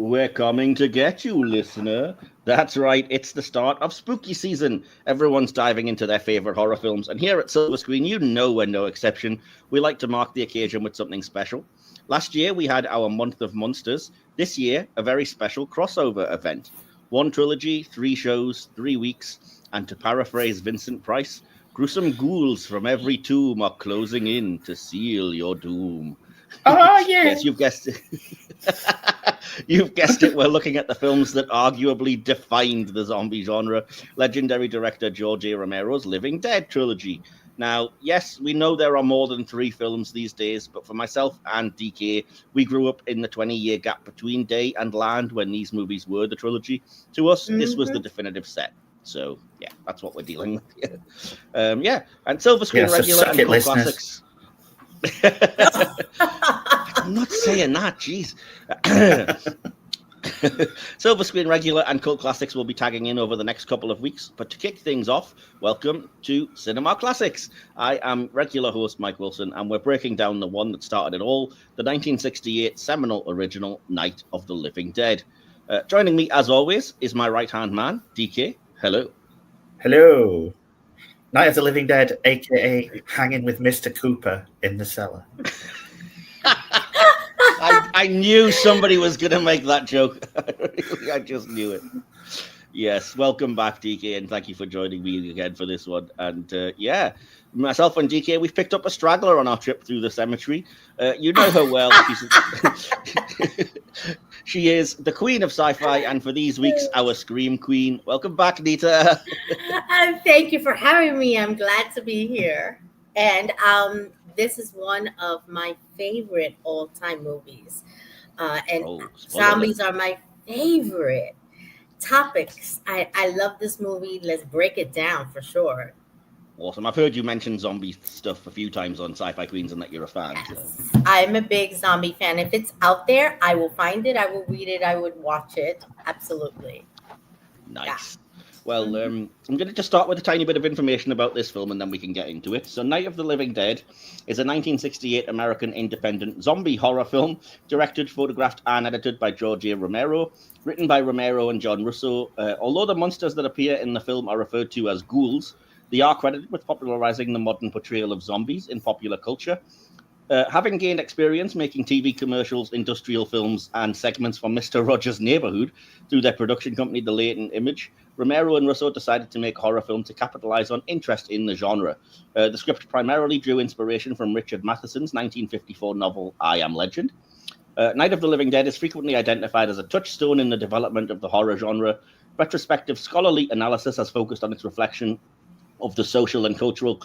We're coming to get you, listener. That's right, it's the start of spooky season. Everyone's diving into their favorite horror films, and here at Silver Screen, you know we're no exception. We like to mark the occasion with something special. Last year, we had our Month of Monsters. This year, a very special crossover event. One trilogy, 3 shows, 3 weeks, and to paraphrase Vincent Price, gruesome ghouls from every tomb are closing in to seal your doom. Oh, yeah. Yes, you've guessed it. You've guessed it. We're looking at the films that arguably defined the zombie genre. Legendary director George A. Romero's Living Dead Trilogy. Now, yes, we know there are more than 3 films these days, but for myself and DK, we grew up in the 20-year gap between Day and Land when these movies were the trilogy. To us, this was the definitive set. So, yeah, that's what we're dealing with here. And Silver Screen regular and cult classics. I'm not saying that, jeez. Silver Screen regular and cult classics will be tagging in over the next couple of weeks. But to kick things off, welcome to Cinema Classics. I am regular host Mike Wilson, and we're breaking down the one that started it all, the 1968 seminal original Night of the Living Dead. Joining me, as always, is my right-hand man, DK. Hello. Hello. Night of the Living Dead, a.k.a. hanging with Mr. Cooper in the cellar. I knew somebody was going to make that joke. I just knew it. Yes, welcome back, DK, and thank you for joining me again for this one. And myself and DK, we've picked up a straggler on our trip through the cemetery. You know her well. She is the queen of sci-fi, and for these weeks, our scream queen. Welcome back, Nita. Thank you for having me. I'm glad to be here. And this is one of my favorite all-time movies. Zombies are my favorite topics. I love this movie. Let's break it down for sure. Awesome. I've heard you mention zombie stuff a few times on Sci-Fi Queens and that you're a fan. Yes. So. I'm a big zombie fan. If it's out there, I will find it. I will read it. I would watch it. Absolutely. Nice. Yeah. Well, I'm going to just start with a tiny bit of information about this film and then we can get into it. So Night of the Living Dead is a 1968 American independent zombie horror film directed, photographed, and edited by George A. Romero, written by Romero and John Russo. Although the monsters that appear in the film are referred to as ghouls, they are credited with popularizing the modern portrayal of zombies in popular culture. Having gained experience making TV commercials, industrial films, and segments for Mr. Rogers' Neighborhood through their production company, The Latent Image, Romero and Russo decided to make a horror film to capitalize on interest in the genre. The script primarily drew inspiration from Richard Matheson's 1954 novel, I Am Legend. Night of the Living Dead is frequently identified as a touchstone in the development of the horror genre. Retrospective scholarly analysis has focused on its reflection of the social and cultural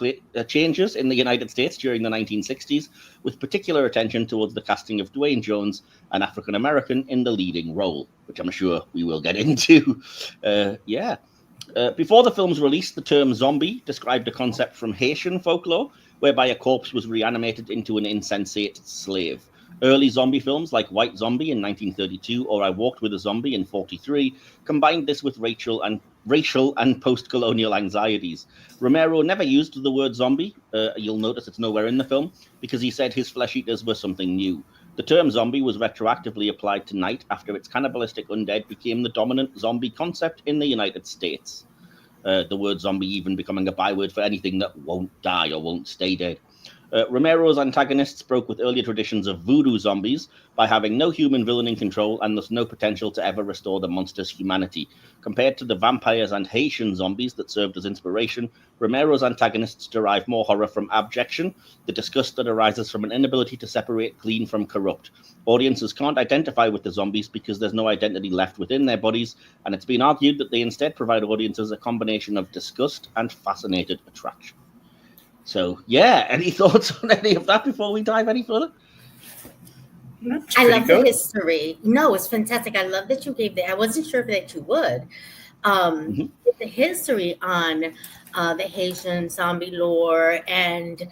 changes in the United States during the 1960s, with particular attention towards the casting of Dwayne Jones, an African-American, in the leading role, which I'm sure we will get into. Before the film's release, the term zombie described a concept from Haitian folklore, whereby a corpse was reanimated into an insensate slave. Early zombie films like White Zombie in 1932 or I Walked with a Zombie in 1943 combined this with racial and post-colonial anxieties. Romero never used the word zombie. You'll notice it's nowhere in the film because he said his flesh eaters were something new. The term zombie was retroactively applied to Night after its cannibalistic undead became the dominant zombie concept in the United States. The word zombie even becoming a byword for anything that won't die or won't stay dead. Romero's antagonists broke with earlier traditions of voodoo zombies by having no human villain in control and thus no potential to ever restore the monster's humanity. Compared to the vampires and Haitian zombies that served as inspiration, Romero's antagonists derive more horror from abjection, the disgust that arises from an inability to separate clean from corrupt. Audiences can't identify with the zombies because there's no identity left within their bodies, and it's been argued that they instead provide audiences a combination of disgust and fascinated attraction. So, any thoughts on any of that before we dive any further? I love the history. No, it's fantastic. I love that you gave that. I wasn't sure that you would. The history on the Haitian zombie lore and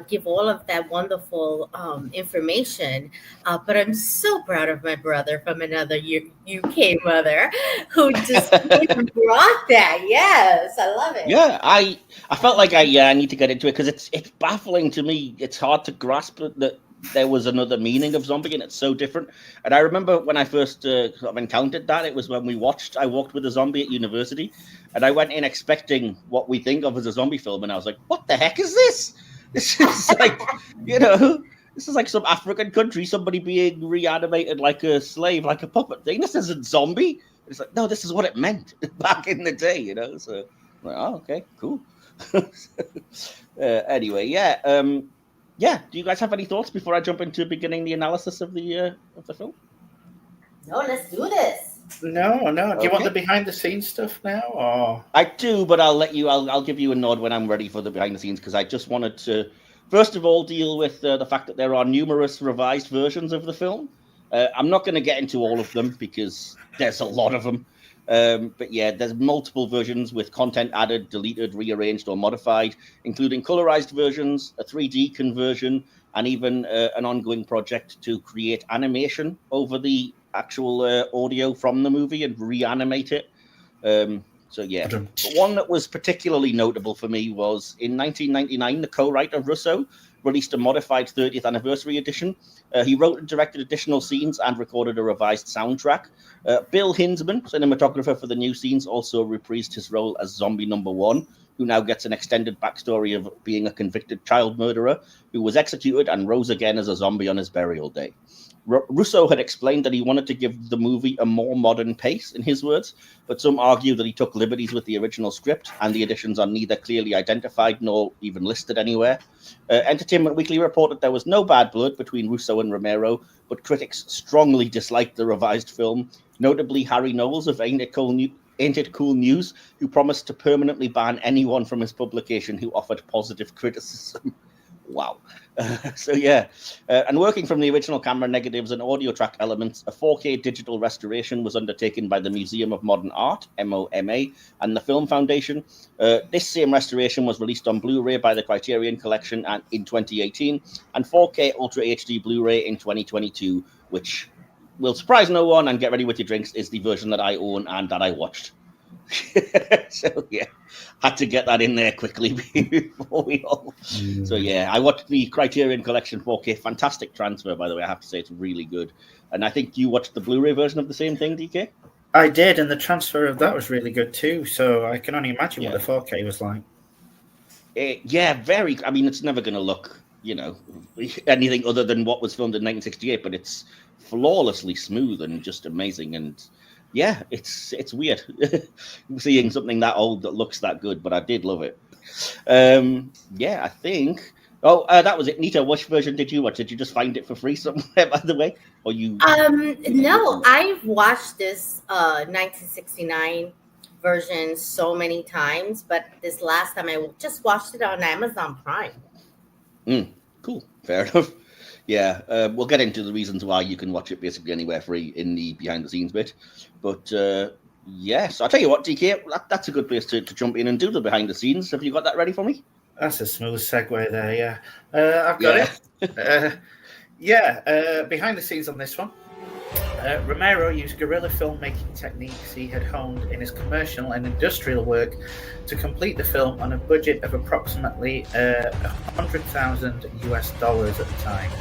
give all of that wonderful information. But I'm so proud of my brother from another UK mother who just brought that. Yes, I love it. Yeah, I felt like I need to get into it because it's baffling to me. It's hard to grasp that there was another meaning of zombie, and it's so different. And I remember when I first sort of encountered that, it was when I walked with a zombie at university, and I went in expecting what we think of as a zombie film, and I was like, what the heck is this? This is like, this is like some African country, somebody being reanimated like a slave, like a puppet thing. This isn't zombie. It's like, no, this is what it meant back in the day, So, like, oh, okay, cool. Anyway, yeah. Do you guys have any thoughts before I jump into beginning the analysis of the film? No, let's do this. No. Do you want the behind the scenes stuff now, or? I do, but I'll give you a nod when I'm ready for the behind the scenes, because I just wanted to first of all deal with the fact that there are numerous revised versions of the film. I'm not going to get into all of them because there's a lot of them. But yeah, there's multiple versions with content added, deleted, rearranged, or modified, including colorized versions, a 3D conversion, and even an ongoing project to create animation over the actual audio from the movie and reanimate it. So yeah, but one that was particularly notable for me was in 1999, the co-writer Russo released a modified 30th anniversary edition. He wrote and directed additional scenes and recorded a revised soundtrack. Bill Hinzman, cinematographer for the new scenes, also reprised his role as Zombie Number 1, who now gets an extended backstory of being a convicted child murderer who was executed and rose again as a zombie on his burial day. Russo had explained that he wanted to give the movie a more modern pace, in his words, but some argue that he took liberties with the original script, and the additions are neither clearly identified nor even listed anywhere. Entertainment Weekly reported there was no bad blood between Russo and Romero, but critics strongly disliked the revised film, notably Harry Knowles of Ain't It Cool News, who promised to permanently ban anyone from his publication who offered positive criticism. Wow. And working from the original camera negatives and audio track elements, a 4K digital restoration was undertaken by the Museum of Modern Art, MoMA, and the Film Foundation. This same restoration was released on Blu-ray by the Criterion Collection in 2018, and 4K Ultra HD Blu-ray in 2022, which will surprise no one, and get ready with your drinks, is the version that I own and that I watched. So yeah, had to get that in there quickly before we all. So yeah, I watched the Criterion Collection 4K. Fantastic transfer, by the way. I have to say it's really good. And I think you watched the Blu-ray version of the same thing, DK? I did, and the transfer of that was really good too. So I can only imagine what the 4K was like. Very. I mean, it's never going to look, anything other than what was filmed in 1968, but it's flawlessly smooth and just amazing. And yeah, it's weird seeing something that old that looks that good, but I did love it. I think. Oh, that was it. Nita, which version did you watch? Did you just find it for free somewhere, by the way? Or you? No, I've watched this 1969 version so many times, but this last time I just watched it on Amazon Prime. Cool. Fair enough. Yeah, we'll get into the reasons why you can watch it basically anywhere free in the behind-the-scenes bit. But, so I'll tell you what, DK, that's a good place to jump in and do the behind-the-scenes. Have you got that ready for me? That's a smooth segue there, yeah. I've got it. Behind the scenes on this one. Romero used guerrilla filmmaking techniques he had honed in his commercial and industrial work to complete the film on a budget of approximately $100,000 at the time.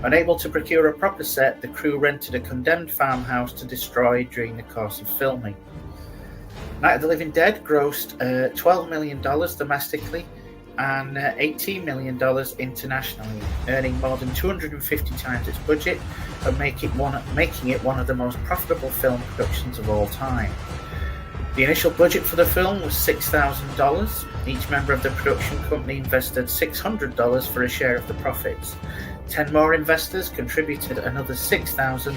Unable to procure a proper set, the crew rented a condemned farmhouse to destroy during the course of filming. Night of the Living Dead grossed $12 million domestically and $18 million internationally, earning more than 250 times its budget and making it one of the most profitable film productions of all time. The initial budget for the film was $6,000. Each member of the production company invested $600 for a share of the profits. 10 more investors contributed another $6,000,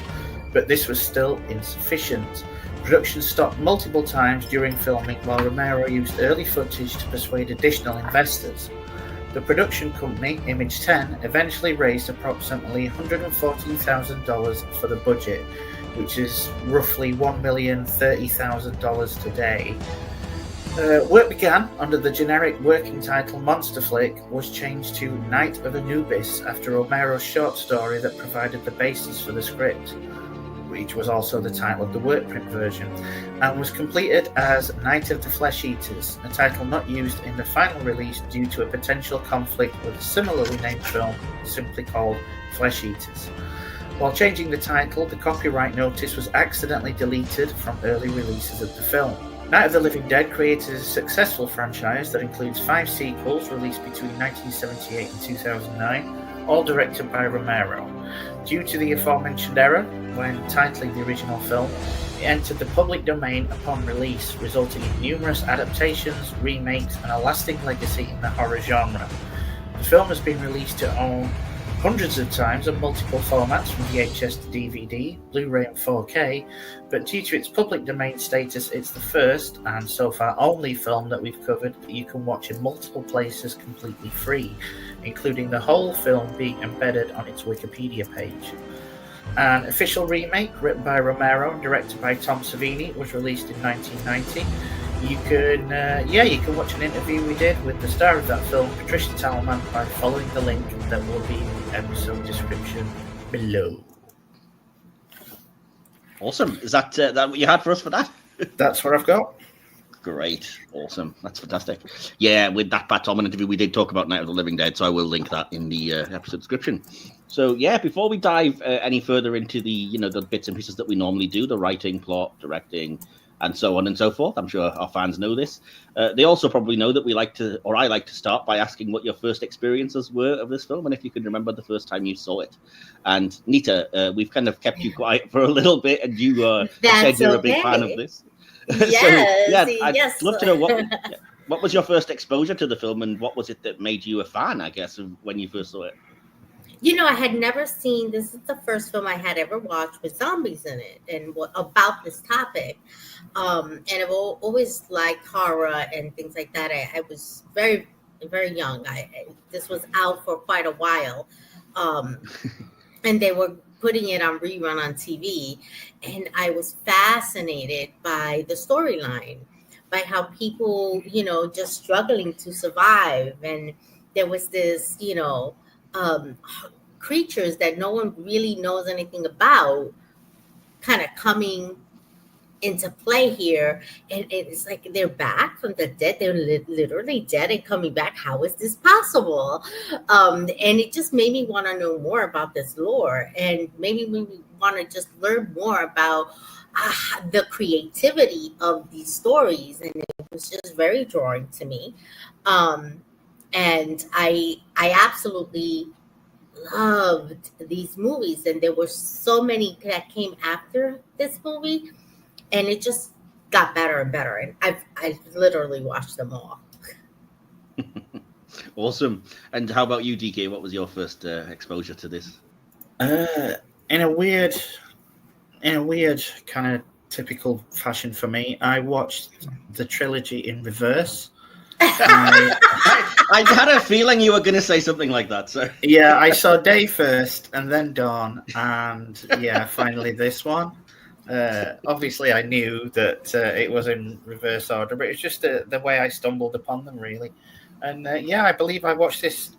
but this was still insufficient. Production stopped multiple times during filming while Romero used early footage to persuade additional investors. The production company, Image 10, eventually raised approximately $114,000 for the budget, which is roughly $1,030,000 today. Work began under the generic working title Monster Flick, was changed to Night of Anubis after Romero's short story that provided the basis for the script, which was also the title of the work print version, and was completed as Night of the Flesh Eaters, a title not used in the final release due to a potential conflict with a similarly named film simply called flesh eaters. While changing the title, the copyright notice was accidentally deleted from early releases of the film. Night of the Living Dead created a successful franchise that includes 5 sequels released between 1978 and 2009, all directed by Romero. Due to the aforementioned error, when titling the original film, it entered the public domain upon release, resulting in numerous adaptations, remakes, and a lasting legacy in the horror genre. The film has been released to own hundreds of times on multiple formats from VHS to DVD, Blu-ray and 4K, but due to its public domain status, it's the first, and so far only film that we've covered that you can watch in multiple places completely free, including the whole film being embedded on its Wikipedia page. An official remake written by Romero and directed by Tom Savini was released in 1990. You can watch an interview we did with the star of that film, Patricia Talman, by following the link that will be in the episode description below. Awesome. Is that what you had for us for that? That's what I've got. Great. Awesome. That's fantastic. Yeah, with that Pat Tolman interview, we did talk about Night of the Living Dead, so I will link that in the episode description. So, yeah, before we dive any further into the bits and pieces that we normally do, the writing, plot, directing, and so on and so forth. I'm sure our fans know this. They also probably know that I like to start by asking what your first experiences were of this film, and if you can remember the first time you saw it. And Nita, we've kind of kept you quiet for a little bit, and you said you're a big fan of this. Yes, I'd love to know what was your first exposure to the film, and what was it that made you a fan, I guess, of when you first saw it? I had never seen, this is the first film I had ever watched with zombies in it and about this topic. And I've always liked horror and things like that. I was very, very young. This was out for quite a while. And they were putting it on rerun on TV. And I was fascinated by the storyline, by how people, just struggling to survive. And there was this, creatures that no one really knows anything about kind of coming into play here, and it's like they're back from the dead. They're literally dead and coming back. How is this possible? And it just made me want to know more about this lore, and maybe we want to just learn more about the creativity of these stories, and it was just very drawing to me. And I absolutely loved these movies, and there were so many that came after this movie, and it just got better and better, and I literally watched them all. Awesome. And how about you, DK? What was your first exposure to this? In a weird kind of typical fashion for me, I watched the trilogy in reverse. I had a feeling you were going to say something like that. So yeah, I saw Day first, and then Dawn, and finally this one. Obviously, I knew that it was in reverse order, but it's just the way I stumbled upon them, really. And I believe I watched this.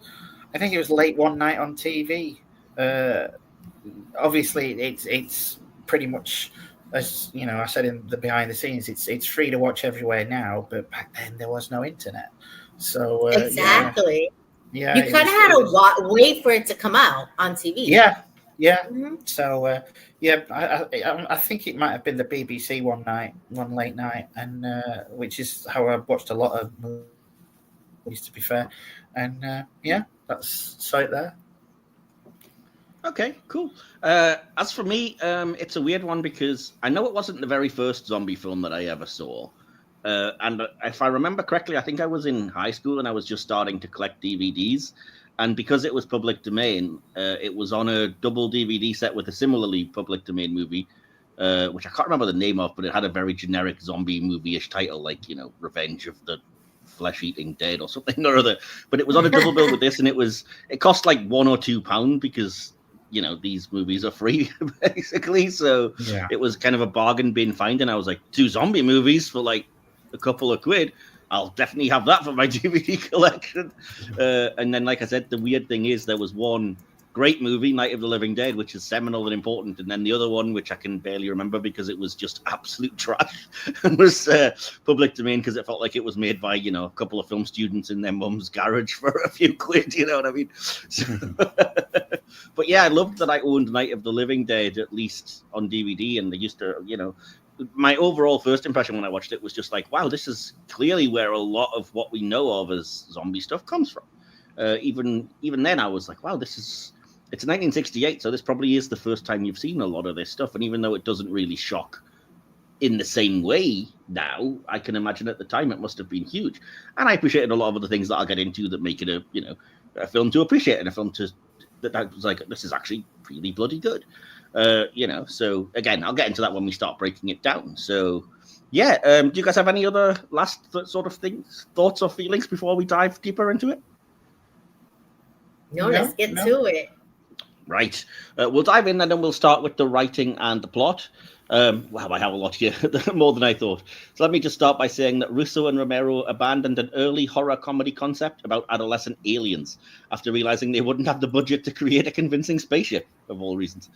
I think it was late one night on TV. Obviously, it's pretty much, as I said in the behind the scenes, it's free to watch everywhere now, but back then there was no internet, so exactly. You kind of had to wait for it to come out on TV. Yeah. Mm-hmm. So I think it might have been the BBC one late night, and which is how I watched a lot of movies, to be fair, and that's right there. Okay, cool. As for me, it's a weird one because I know it wasn't the very first zombie film that I ever saw. And if I remember correctly, I think I was in high school and I was just starting to collect DVDs. And because it was public domain, it was on a double DVD set with a similarly public domain movie, which I can't remember the name of, but it had a very generic zombie movie-ish title, like, Revenge of the Flesh-Eating Dead or something or other. But it was on a double bill with this, and it cost like £1 or £2 because these movies are free, basically. So It was kind of a bargain bin find. And I was like, 2 zombie movies for like a couple of quid. I'll definitely have that for my DVD collection. And then, like I said, the weird thing is there was one great movie, Night of the Living Dead, which is seminal and important, and then the other one, which I can barely remember because it was just absolute trash, and was public domain because it felt like it was made by, you know, a couple of film students in their mum's garage for a few quid, you know what I mean? So, but yeah, I loved that I owned Night of the Living Dead, at least on DVD, and they used to, you know, my overall first impression when I watched it was just like, wow, this is clearly where a lot of what we know of as zombie stuff comes from. Even then, I was like, wow, it's 1968, so this probably is the first time you've seen a lot of this stuff. And even though it doesn't really shock in the same way now, I can imagine at the time it must have been huge. And I appreciated a lot of other things that I'll get into that make it a film to appreciate and a film that I was like, this is actually really bloody good. So again, I'll get into that when we start breaking it down. So yeah, do you guys have any other last sort of thoughts or feelings before we dive deeper into it? No, let's get to it. Right. We'll dive in and then we'll start with the writing and the plot. Wow, I have a lot here, more than I thought. So let me just start by saying that Russo and Romero abandoned an early horror comedy concept about adolescent aliens after realizing they wouldn't have the budget to create a convincing spaceship, of all reasons.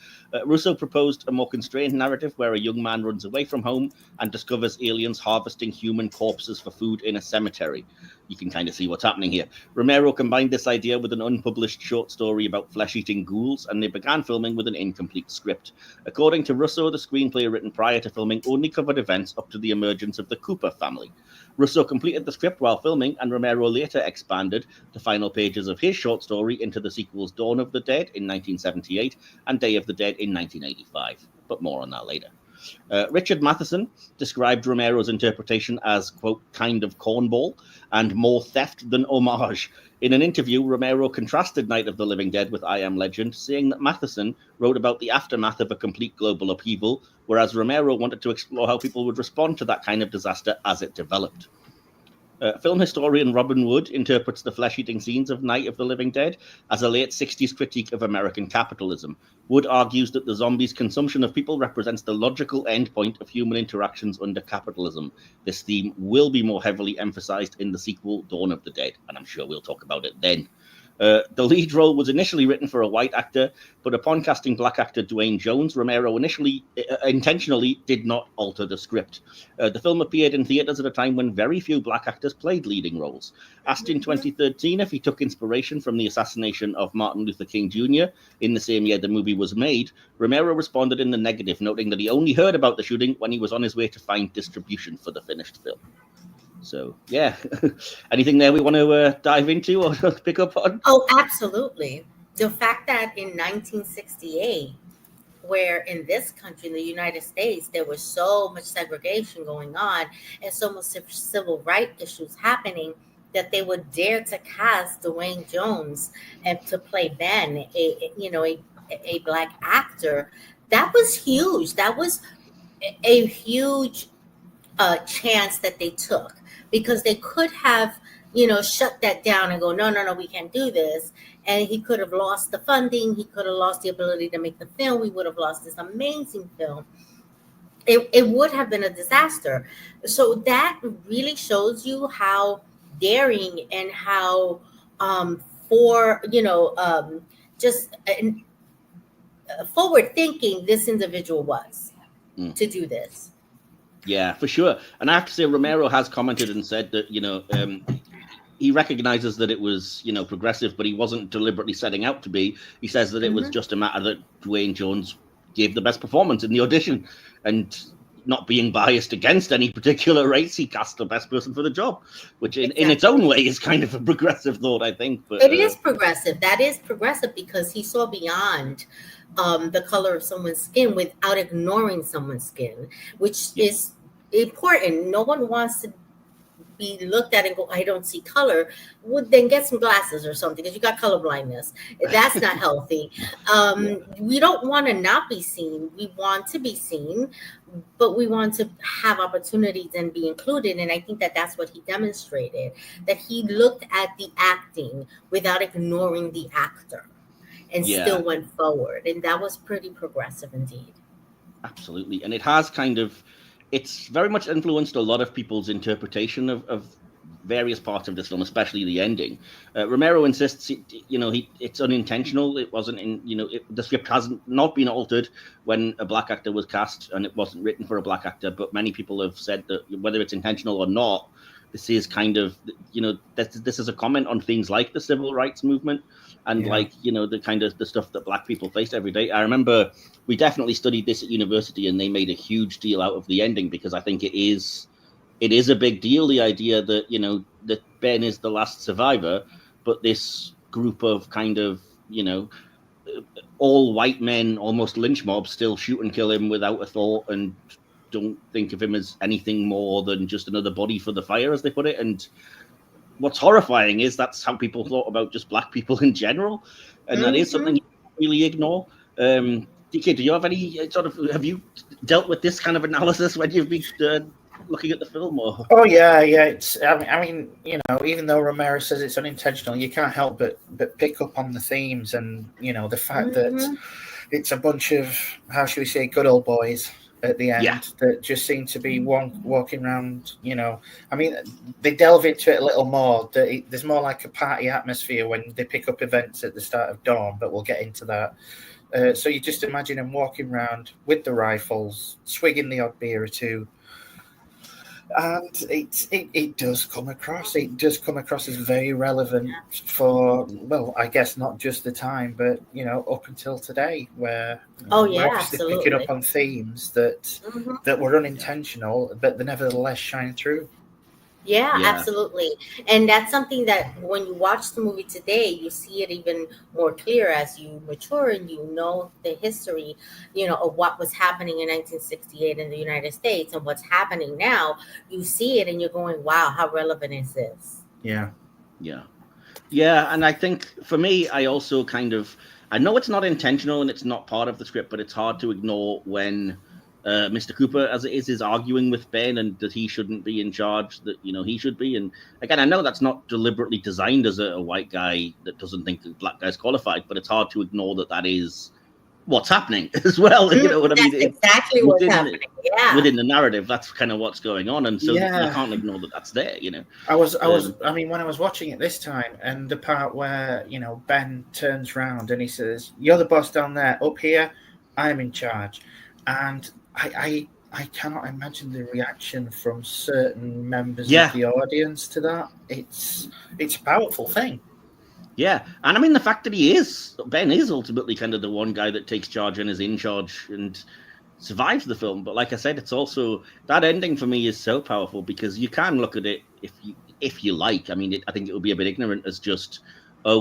Russo proposed a more constrained narrative where a young man runs away from home and discovers aliens harvesting human corpses for food in a cemetery. You can kind of see what's happening here. Romero combined this idea with an unpublished short story about flesh-eating ghouls, and they began filming with an incomplete script. According to Russo, the screenplay written prior to filming only covered events up to the emergence of the Cooper family. Russo completed the script while filming, and Romero later expanded the final pages of his short story into the sequels Dawn of the Dead in 1978 and Day of the Dead in 1985. But more on that later. Richard Matheson described Romero's interpretation as, quote, kind of cornball and more theft than homage. In an interview, Romero contrasted Night of the Living Dead with I Am Legend, saying that Matheson wrote about the aftermath of a complete global upheaval, whereas Romero wanted to explore how people would respond to that kind of disaster as it developed. Film historian Robin Wood interprets the flesh-eating scenes of Night of the Living Dead as a late 60s critique of American capitalism. Wood argues that the zombies' consumption of people represents the logical endpoint of human interactions under capitalism. This theme will be more heavily emphasized in the sequel Dawn of the Dead, and I'm sure we'll talk about it then. The lead role was initially written for a white actor, but upon casting black actor Dwayne Jones, Romero intentionally did not alter the script. The film appeared in theaters at a time when very few black actors played leading roles. Asked in 2013 if he took inspiration from the assassination of Martin Luther King Jr. in the same year the movie was made, Romero responded in the negative, noting that he only heard about the shooting when he was on his way to find distribution for the finished film. So, yeah. Anything there we want to dive into or pick up on? Oh, absolutely. The fact that in 1968, where in this country, in the United States, there was so much segregation going on and so much civil rights issues happening, that they would dare to cast Dwayne Jones and to play Ben, a black actor, that was huge. That was a huge chance that they took, because they could have, shut that down and go, no, we can't do this. And he could have lost the funding. He could have lost the ability to make the film. We would have lost this amazing film. It would have been a disaster. So that really shows you how daring and how forward thinking this individual was to do this. Yeah, for sure. And I have to say, Romero has commented and said that, he recognizes that it was, progressive, but he wasn't deliberately setting out to be. He says that it was just a matter that Dwayne Jones gave the best performance in the audition, and not being biased against any particular race, he cast the best person for the job, which in its own way is kind of a progressive thought, I think. But it is progressive. That is progressive because he saw beyond the color of someone's skin without ignoring someone's skin, which is important. No one wants to be looked at and go, I don't see color. Well, then get some glasses or something, because you got color blindness. That's not healthy. We don't want to not be seen. We want to be seen, but we want to have opportunities and be included. And I think that that's what he demonstrated, that he looked at the acting without ignoring the actor and still went forward. And that was pretty progressive indeed. Absolutely. And it has it's very much influenced a lot of people's interpretation of various parts of this film, especially the ending. Romero insists, it's unintentional. It wasn't the script hasn't not been altered when a black actor was cast, and it wasn't written for a black actor. But many people have said that whether it's intentional or not, this is kind of, this is a comment on things like the civil rights movement and the kind of the stuff that black people face every day. I remember we definitely studied this at university, and they made a huge deal out of the ending because I think it is a big deal. The idea that, that Ben is the last survivor, but this group of kind of, all white men, almost lynch mobs, still shoot and kill him without a thought and don't think of him as anything more than just another body for the fire, as they put it. And what's horrifying is that's how people thought about just black people in general. And that is something you can't really ignore. DK, do you have any have you dealt with this kind of analysis when you've been looking at the film? Or? Oh yeah. It's I mean, even though Romero says it's unintentional, you can't help but pick up on the themes and the fact that it's a bunch of, how should we say, good old boys at the end that just seem to be walking around. I mean, they delve into it a little more. There's more like a party atmosphere when they pick up events at the start of Dawn, but we'll get into that. So you just imagine them walking around with the rifles, swigging the odd beer or two. And it does come across. It does come across as very relevant for, well, I guess not just the time, but up until today, where we're obviously picking up on themes that were unintentional, but they nevertheless shine through. Yeah, absolutely. And that's something that when you watch the movie today, you see it even more clear as you mature and the history, of what was happening in 1968 in the United States and what's happening now. You see it and you're going, wow, how relevant is this? Yeah. And I think for me, I also I know it's not intentional and it's not part of the script, but it's hard to ignore when Mr. Cooper, as it is arguing with Ben and that he shouldn't be in charge, that he should be. And again, I know that's not deliberately designed as a white guy that doesn't think that black guy's qualified, but it's hard to ignore that that is what's happening as well. You know what I mean? That's exactly what's happening. Yeah, within the narrative, that's kind of what's going on, and so you can't ignore that that's there. I mean, when I was watching it this time, and the part where Ben turns round and he says, "You're the boss down there. Up here, I'm in charge," and I cannot imagine the reaction from certain members of the audience to that. It's a powerful thing. Yeah, and I mean the fact that Ben is ultimately kind of the one guy that takes charge and is in charge and survives the film. But like I said, it's also that ending for me is so powerful because you can look at it if you like. I mean, I think it would be a bit ignorant as just,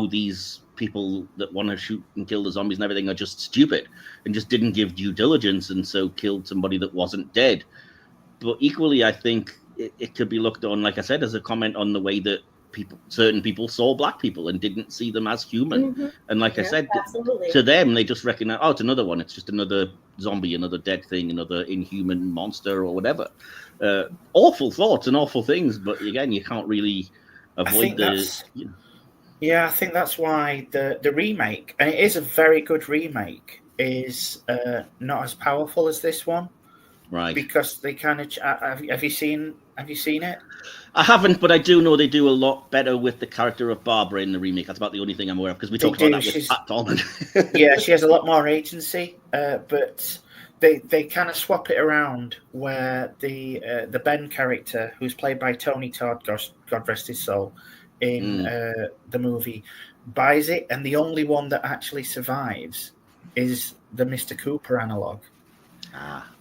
these people that want to shoot and kill the zombies and everything are just stupid and just didn't give due diligence and so killed somebody that wasn't dead. But equally, I think it could be looked on, like I said, as a comment on the way that certain people saw black people and didn't see them as human. And like I said, to them, they just recognize, it's another one. It's just another zombie, another dead thing, another inhuman monster or whatever. Awful thoughts and awful things. But again, you can't really avoid Yeah, I think that's why the remake, and it is a very good remake, is not as powerful as this one, right? Because they kind of have you seen it? I haven't, but I do know they do a lot better with the character of Barbra in the remake. That's about the only thing I'm aware of because we talked about that with Pat Tallman. Yeah, she has a lot more agency, but they kind of swap it around where the Ben character, who's played by Tony Todd, God rest his soul, in the movie, buys it, and the only one that actually survives is the Mr. Cooper analog.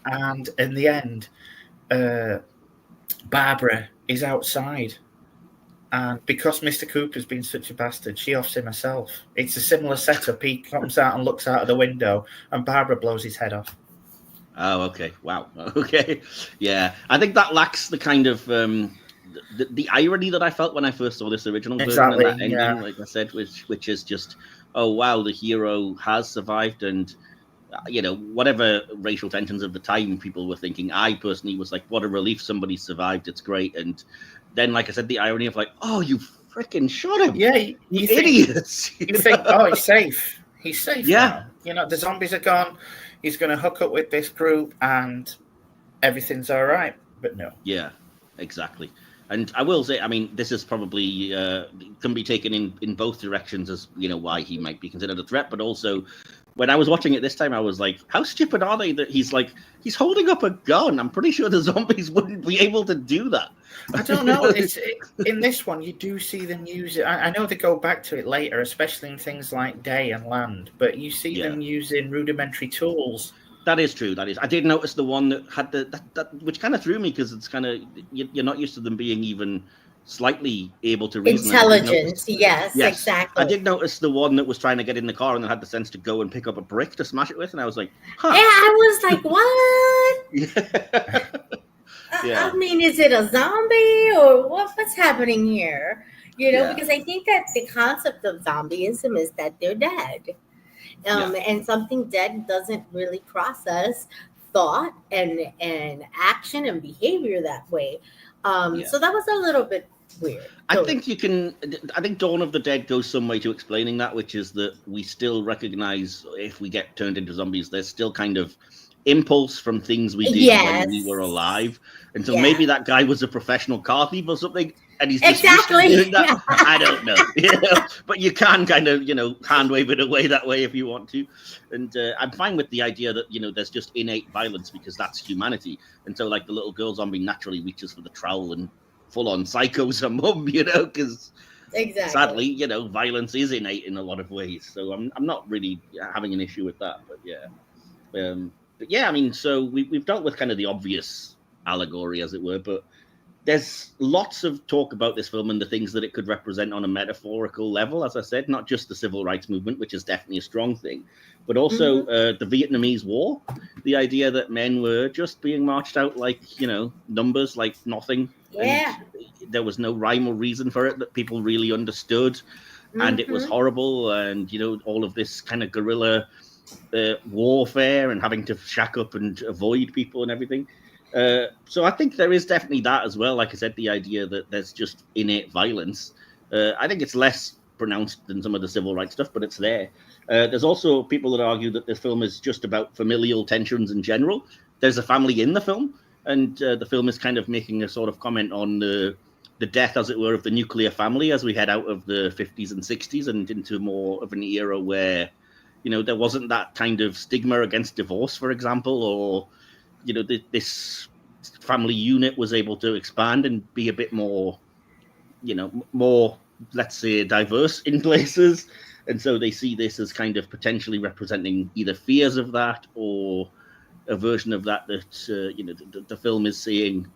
And in the end, Barbra is outside, and because Mr. Cooper's been such a bastard, she offs him herself. It's a similar setup. He comes out and looks out of the window, and Barbra blows his head off. Oh, okay. Wow. Okay. Yeah, I think that lacks the kind of the irony that I felt when I first saw this original version and that ending, like I said, which is just, oh wow, the hero has survived, and whatever racial tensions of the time people were thinking, I personally was like, what a relief somebody survived, it's great. And then, like I said, the irony of like, oh, you freaking shot him, you idiots. You think, oh, he's safe now. The zombies are gone, he's going to hook up with this group and everything's all right. But no. Yeah, exactly. And I will say, I mean, this is probably can be taken in both directions as, why he might be considered a threat. But also, when I was watching it this time, I was like, how stupid are they that he's holding up a gun? I'm pretty sure the zombies wouldn't be able to do that. I don't know. In this one, you do see them use it. I know they go back to it later, especially in things like Day and Land, but you see them using rudimentary tools. That is true. That is. I did notice the one that had that which kind of threw me because it's kind of you're not used to them being even slightly able to reason. Intelligence, yes, exactly. I did notice the one that was trying to get in the car and then had the sense to go and pick up a brick to smash it with, and I was like, huh. Yeah, I was like, what? I mean, is it a zombie or what's happening here? Because I think that the concept of zombieism is that they're dead. And something dead doesn't really process thought and action and behavior that way. So that was a little bit weird. I think Dawn of the Dead goes some way to explaining that, which is that we still recognize if we get turned into zombies, there's still kind of impulse from things we did when we were alive. And so maybe that guy was a professional car thief or something. And he's just doing that. I don't know. But you can kind of, hand wave it away that way if you want to. And I'm fine with the idea that, there's just innate violence because that's humanity. And so like the little girl zombie naturally reaches for the trowel and full on psychos her mum, because sadly, violence is innate in a lot of ways. So I'm not really having an issue with that. But I mean, so we've dealt with kind of the obvious allegory, as it were, but there's lots of talk about this film and the things that it could represent on a metaphorical level, as I said, not just the civil rights movement, which is definitely a strong thing, but also the Vietnamese War, the idea that men were just being marched out like, numbers, like nothing. Yeah. And there was no rhyme or reason for it that people really understood. And it was horrible. And, all of this kind of guerrilla warfare and having to shack up and avoid people and everything. So I think there is definitely that as well. Like I said, the idea that there's just innate violence. I think it's less pronounced than some of the civil rights stuff, but it's there. There's also people that argue that the film is just about familial tensions in general. There's a family in the film, and the film is kind of making a sort of comment on the death, as it were, of the nuclear family as we head out of the 50s and 60s and into more of an era where, there wasn't that kind of stigma against divorce, for example, or this family unit was able to expand and be a bit more, more, let's say, diverse in places. And so they see this as kind of potentially representing either fears of that or a version of that the film is saying,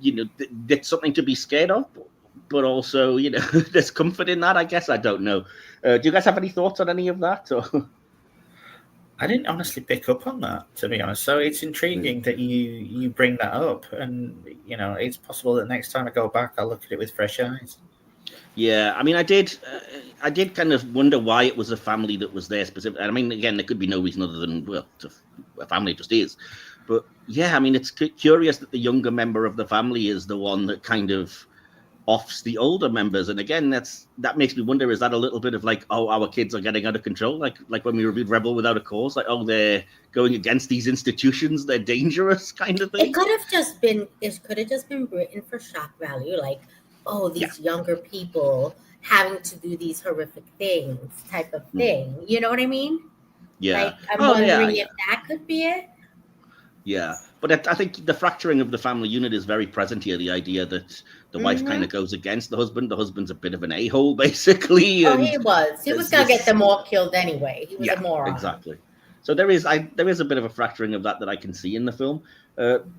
it's something to be scared of, but also, there's comfort in that, I guess. I don't know. Do you guys have any thoughts on any of that? Or? I didn't honestly pick up on that, to be honest. So it's intriguing that you bring that up, and it's possible that next time I go back, I'll look at it with fresh eyes. Yeah, I mean, I did kind of wonder why it was a family that was there specifically. I mean, again, there could be no reason other than a family just is. But yeah, I mean, it's curious that the younger member of the family is the one that kind of offs the older members, and again, that makes me wonder: is that a little bit of like, oh, our kids are getting out of control, like when we reviewed Rebel Without a Cause, like, oh, they're going against these institutions, they're dangerous, kind of thing. It could have just been written for shock value, like, oh, these younger people having to do these horrific things, type of thing. You know what I mean? Yeah. Like, I'm wondering if that could be it. Yeah, but I think the fracturing of the family unit is very present here. The idea that the wife kind of goes against the husband. The husband's a bit of an a-hole, basically. Oh, he was. He was going to get them all killed anyway. He was a moron. Exactly. So there is a bit of a fracturing of that I can see in the film.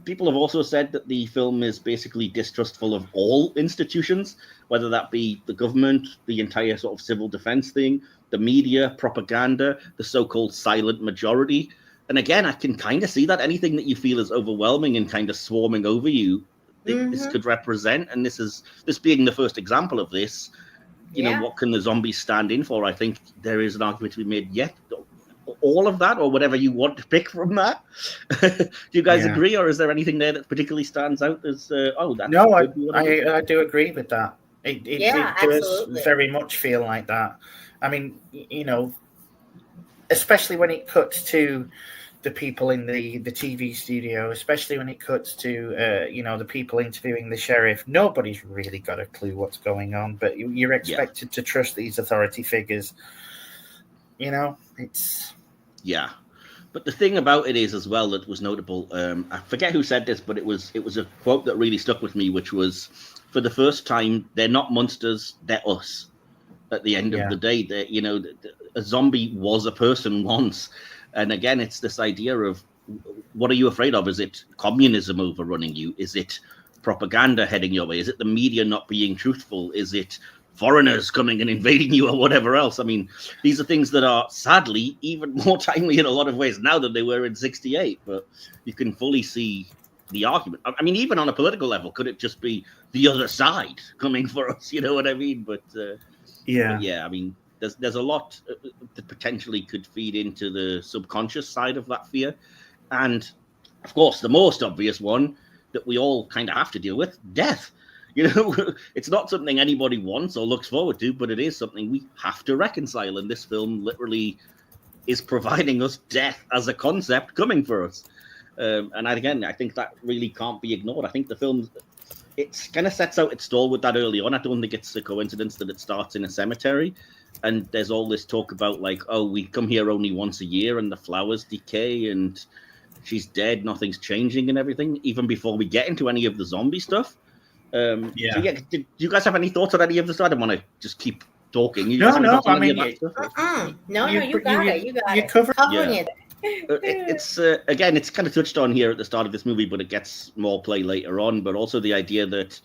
People have also said that the film is basically distrustful of all institutions, whether that be the government, the entire sort of civil defense thing, the media, propaganda, the so-called silent majority. And again, I can kind of see that anything that you feel is overwhelming and kind of swarming over you, this could represent. And this being the first example of this, you know, what can the zombies stand in for? I think there is an argument to be made. Yet, all of that, or whatever you want to pick from that. Do you guys agree, or is there anything there that particularly stands out as? No, I do agree with that. It does very much feel like that. I mean, you know, especially when it cuts to the people in the TV studio, especially when it cuts to the people interviewing the sheriff. Nobody's really got a clue what's going on, but you're expected to trust these authority figures. It's But the thing about it is as well that was notable. I forget who said this, but it was a quote that really stuck with me, which was, for the first time, they're not monsters, they're us. At the end of the day, a zombie was a person once. And again, it's this idea of, what are you afraid of? Is it communism overrunning you? Is it propaganda heading your way? Is it the media not being truthful? Is it foreigners coming and invading you or whatever else? I mean, these are things that are sadly even more timely in a lot of ways now than they were in 68, but you can fully see the argument. I mean, even on a political level, could it just be the other side coming for us? You know what I mean? But I mean, there's a lot that potentially could feed into the subconscious side of that fear. And of course, the most obvious one that we all kind of have to deal with, death. It's not something anybody wants or looks forward to, but it is something we have to reconcile. And this film literally is providing us death as a concept coming for us. And again, I think that really can't be ignored. I think the film, it kind of sets out its stall with that early on. I don't think it's a coincidence that it starts in a cemetery. And there's all this talk about like, oh, we come here only once a year and the flowers decay and she's dead, nothing's changing and everything, even before we get into any of the zombie stuff. So do you guys have any thoughts on any of this? I don't want to just keep talking. No, I mean, you got it. You're covering it. It's again, it's kind of touched on here at the start of this movie, but it gets more play later on. But also the idea that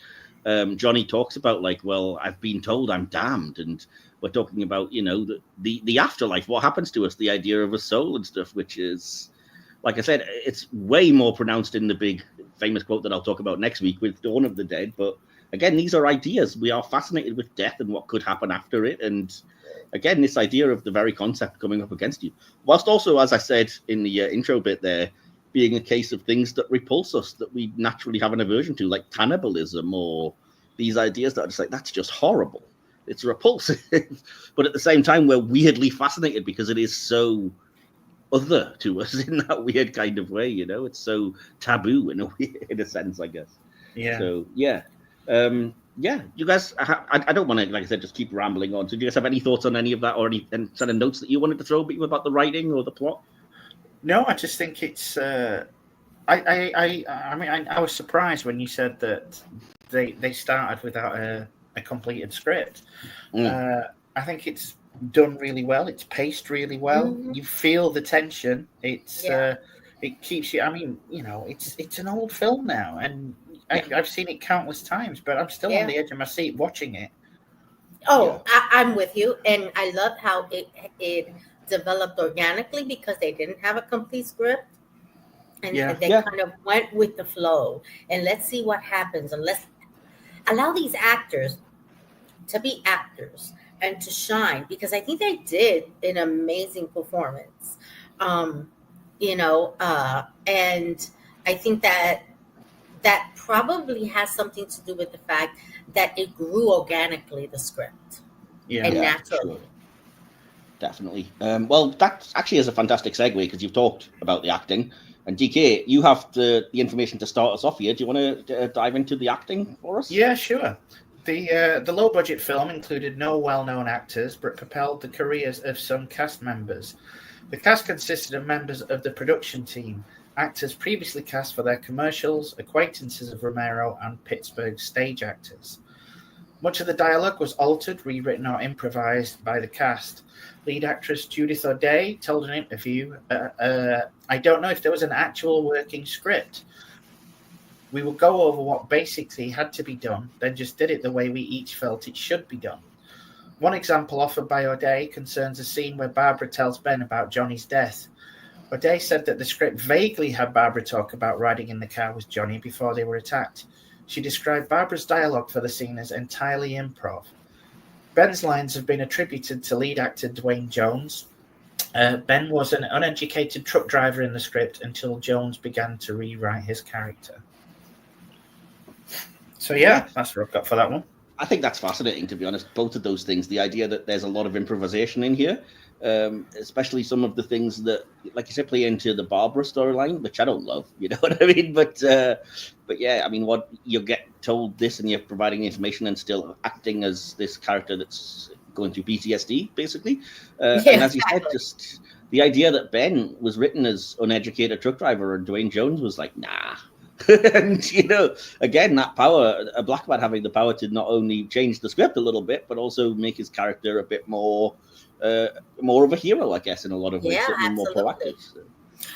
Johnny talks about, like, well, I've been told I'm damned, and we're talking about, the afterlife, what happens to us, the idea of a soul and stuff, which is, like I said, it's way more pronounced in the big famous quote that I'll talk about next week with Dawn of the Dead. But again, these are ideas. We are fascinated with death and what could happen after it. And again, this idea of the very concept coming up against you, whilst also, as I said in the intro bit there, being a case of things that repulse us, that we naturally have an aversion to, like cannibalism or these ideas that are just like, that's just horrible. It's repulsive. But at the same time, we're weirdly fascinated because it is so other to us in that weird kind of way, it's so taboo in a sense, I guess. So you guys, I don't want to, like I said, just keep rambling on. So do you guys have any thoughts on any of that, or any sort of notes that you wanted to throw about the writing or the plot? No, I just think it's I mean, I was surprised when you said that they started without a completed script. I think it's done really well. It's paced really well. Mm-hmm. You feel the tension. It's it keeps you. I mean, it's an old film now, and I've seen it countless times, but I'm still on the edge of my seat watching it. Oh, I'm with you, and I love how it developed organically because they didn't have a complete script, and they kind of went with the flow. And let's see what happens, and let's allow these actors to be actors and to shine, because I think they did an amazing performance. And I think that probably has something to do with the fact that it grew organically, the script, and naturally. Sure. Definitely. Well, that actually is a fantastic segue, because you've talked about the acting. And DK, you have the information to start us off here. Do you want to dive into the acting for us? Yeah, sure. The low-budget film included no well-known actors, but propelled the careers of some cast members. The cast consisted of members of the production team, actors previously cast for their commercials, acquaintances of Romero, and Pittsburgh stage actors. Much of the dialogue was altered, rewritten, or improvised by the cast. Lead actress Judith O'Dea told an interview, I don't know if there was an actual working script. We would go over what basically had to be done, then just did it the way we each felt it should be done. One example offered by O'Dea concerns a scene where Barbra tells Ben about Johnny's death. O'Dea said that the script vaguely had Barbra talk about riding in the car with Johnny before they were attacked. She described Barbra's dialogue for the scene as entirely improv. Ben's lines have been attributed to lead actor Dwayne Jones. Ben was an uneducated truck driver in the script until Jones began to rewrite his character. So that's what I've got for that one. I think that's fascinating, to be honest. Both of those things, the idea that there's a lot of improvisation in here, especially some of the things that, like you said, play into the Barbra storyline, which I don't love. You know what I mean? But yeah, I mean, what you get told this, and you're providing information and still acting as this character that's going through PTSD, basically. And as you said, just the idea that Ben was written as uneducated truck driver and Dwayne Jones was like, nah. And again, that power, a black man having the power to not only change the script a little bit, but also make his character a bit more of a hero, I guess, in a lot of ways, certainly more proactive. So,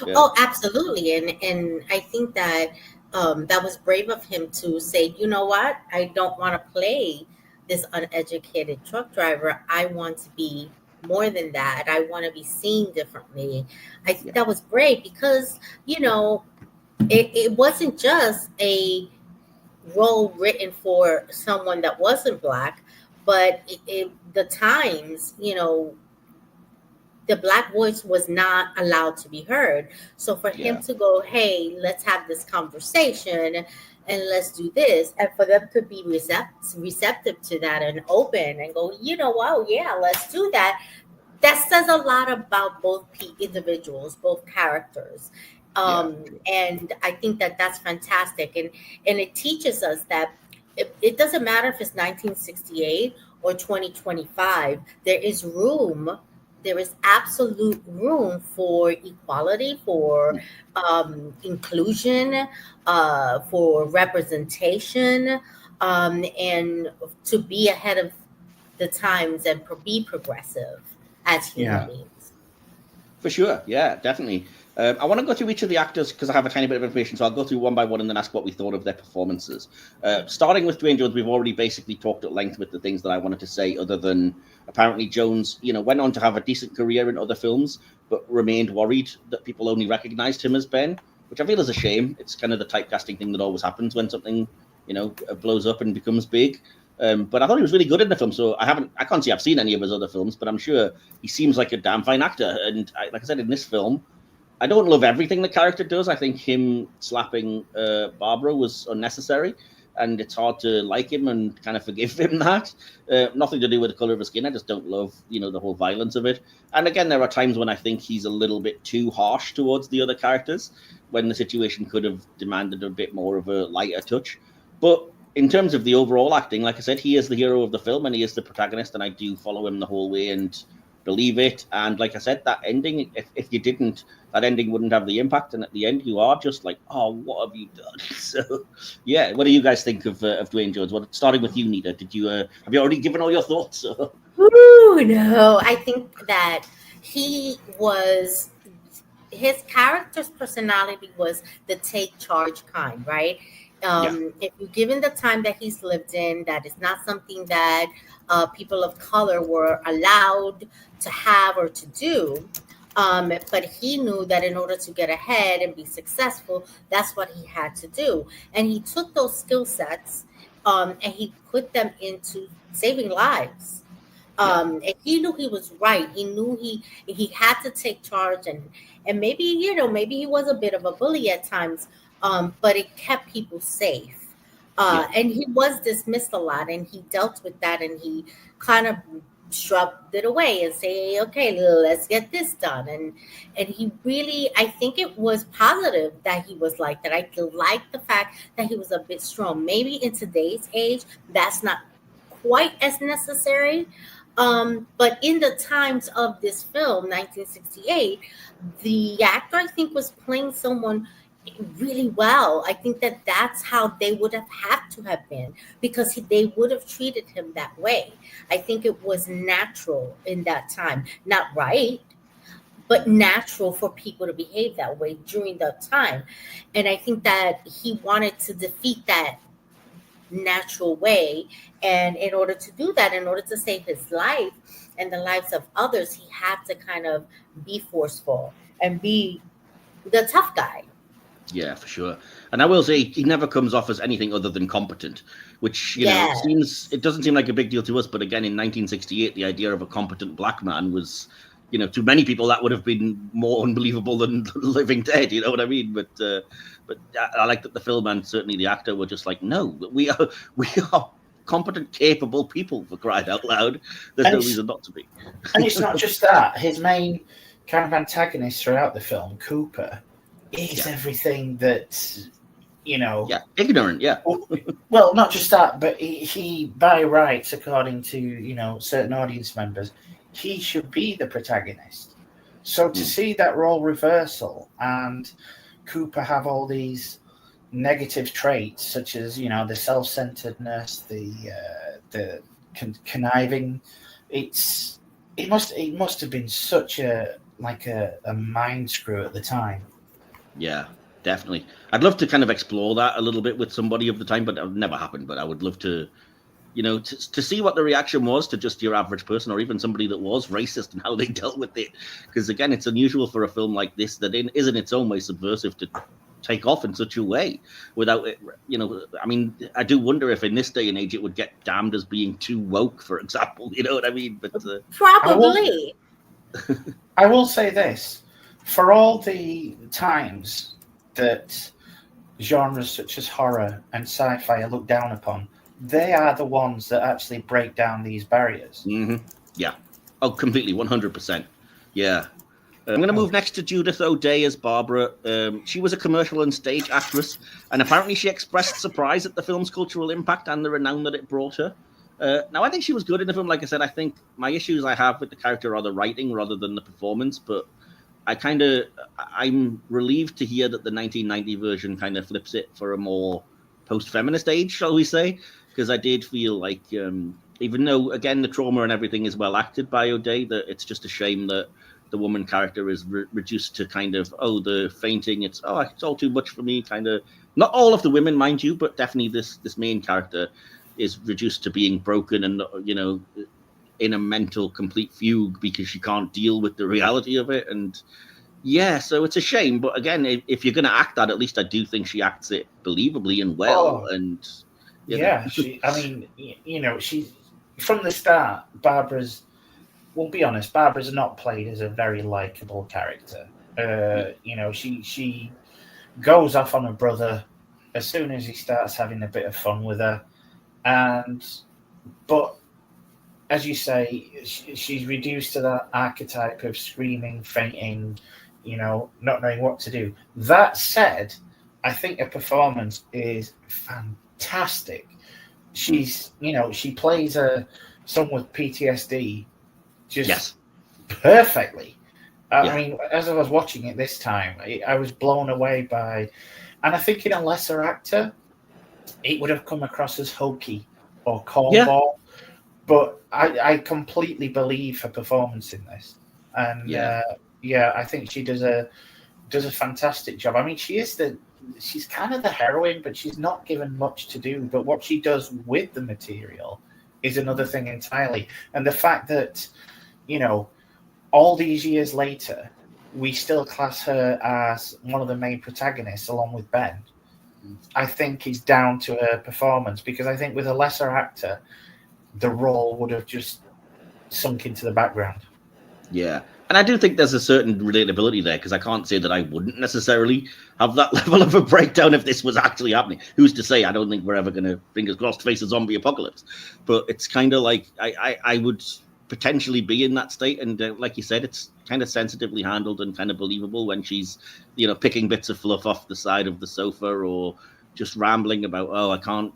yeah. Oh, absolutely, and I think that that was brave of him to say, you know what, I don't want to play this uneducated truck driver. I want to be more than that. I want to be seen differently. I think that was brave because it wasn't just a role written for someone that wasn't black, but the times, the black voice was not allowed to be heard. So for him to go, hey, let's have this conversation and let's do this, and for them to be receptive to that and open and go, wow, yeah, let's do that. That says a lot about both individuals, both characters. And I think that that's fantastic. And it teaches us that it doesn't matter if it's 1968 or 2025, there is absolute room for equality, for inclusion, for representation, and to be ahead of the times and be progressive as human beings. For sure. Yeah, definitely. I want to go through each of the actors because I have a tiny bit of information, so I'll go through one by one and then ask what we thought of their performances. Starting with Dwayne Jones, we've already basically talked at length with the things that I wanted to say, other than apparently Jones, went on to have a decent career in other films, but remained worried that people only recognized him as Ben, which I feel is a shame. It's kind of the typecasting thing that always happens when something, blows up and becomes big. But I thought he was really good in the film, so I can't say I've seen any of his other films, but I'm sure he seems like a damn fine actor. And like I said, in this film, I don't love everything the character does. I think him slapping Barbra was unnecessary, and it's hard to like him and kind of forgive him that. Nothing to do with the color of his skin. I just don't love, the whole violence of it. And again, there are times when I think he's a little bit too harsh towards the other characters, when the situation could have demanded a bit more of a lighter touch. But in terms of the overall acting, like I said, he is the hero of the film and he is the protagonist, and I do follow him the whole way and believe it. And like I said, that ending, if you didn't, that ending wouldn't have the impact. And at the end, you are just like, oh, what have you done? So, yeah, what do you guys think of Dwayne Jones? Well, starting with you, Nita, have you already given all your thoughts? Ooh, no, I think that his character's personality was the take charge kind, right? If you're given the time that he's lived in, that is not something that people of color were allowed to have or to do. But he knew that in order to get ahead and be successful, that's what he had to do. And he took those skill sets and he put them into saving lives. And he knew he was right. He knew he had to take charge, and maybe, maybe he was a bit of a bully at times. But it kept people safe. And he was dismissed a lot, and he dealt with that, and he kind of shrugged it away and say, okay, let's get this done. And he really, I think it was positive that he was like that. I like the fact that he was a bit strong. Maybe in today's age, that's not quite as necessary. But in the times of this film, 1968, the actor, I think, was playing someone really well. I think that that's how they would have had to have been, because they would have treated him that way. I think it was natural in that time, not right, but natural for people to behave that way during that time. And I think that he wanted to defeat that natural way, and in order to do that, in order to save his life and the lives of others, he had to kind of be forceful and be the tough guy. Yeah, for sure. And I will say he never comes off as anything other than competent, which, it doesn't seem like a big deal to us. But again, in 1968, the idea of a competent black man was, to many people, that would have been more unbelievable than Living Dead. You know what I mean? But I like that the film and certainly the actor were just like, no, we are competent, capable people, for crying out loud. There's no reason not to be. And it's not just that. His main kind of antagonist throughout the film, Cooper, is everything that, ignorant. Well, not just that, but he by rights, according to certain audience members, he should be the protagonist. So to see that role reversal and Cooper have all these negative traits, such as the self-centeredness, the conniving, it must have been such a mind screw at the time. Yeah, definitely. I'd love to kind of explore that a little bit with somebody of the time, but it never happened. But I would love to, to see what the reaction was to just your average person, or even somebody that was racist, and how they dealt with it. Because again, it's unusual for a film like this that is in its own way subversive to take off in such a way without it. I mean, I do wonder if in this day and age it would get damned as being too woke, for example. You know what I mean? But probably. I will say this: for all the times that genres such as horror and sci-fi are looked down upon, they are the ones that actually break down these barriers. Mm-hmm. Yeah. Oh, completely. 100%. Yeah. I'm going to move next to Judith O'Dea as Barbara. She was a commercial and stage actress, and apparently she expressed surprise at the film's cultural impact and the renown that it brought her. Now, I think she was good in the film. Like I said, I think my issues I have with the character are the writing rather than the performance, but I'm relieved to hear that the 1990 version kind of flips it for a more post-feminist age, shall we say, because I did feel like, even though, again, the trauma and everything is well acted by O'Dea, that it's just a shame that the woman character is reduced to kind of, the fainting, it's all too much for me, kind of. Not all of the women, mind you, but definitely this main character is reduced to being broken and, in a mental complete fugue because she can't deal with the reality of it. And so it's a shame. But again, if you're going to act that, at least I do think she acts it believably and well. And she from the start, we'll be honest, Barbara's not played as a very likable character. She goes off on her brother as soon as he starts having a bit of fun with her. But as you say, she's reduced to that archetype of screaming, fainting, not knowing what to do. That said, I think her performance is fantastic. She's, she plays someone with PTSD just perfectly. I mean, as I was watching it this time, I was blown away by, and I think in a lesser actor, it would have come across as hokey or cornball. But I completely believe her performance in this, and I think she does a fantastic job. I mean, she's kind of the heroine, but she's not given much to do. But what she does with the material is another thing entirely. And the fact that, all these years later, we still class her as one of the main protagonists along with Ben, I think is down to her performance, because I think with a lesser actor, the role would have just sunk into the background. Yeah. And I do think there's a certain relatability there, because I can't say that I wouldn't necessarily have that level of a breakdown if this was actually happening. Who's to say? I don't think we're ever going to, fingers crossed, face a zombie apocalypse. But it's kind of like I would potentially be in that state. And like you said, it's kind of sensitively handled and kind of believable when she's, picking bits of fluff off the side of the sofa, or just rambling about,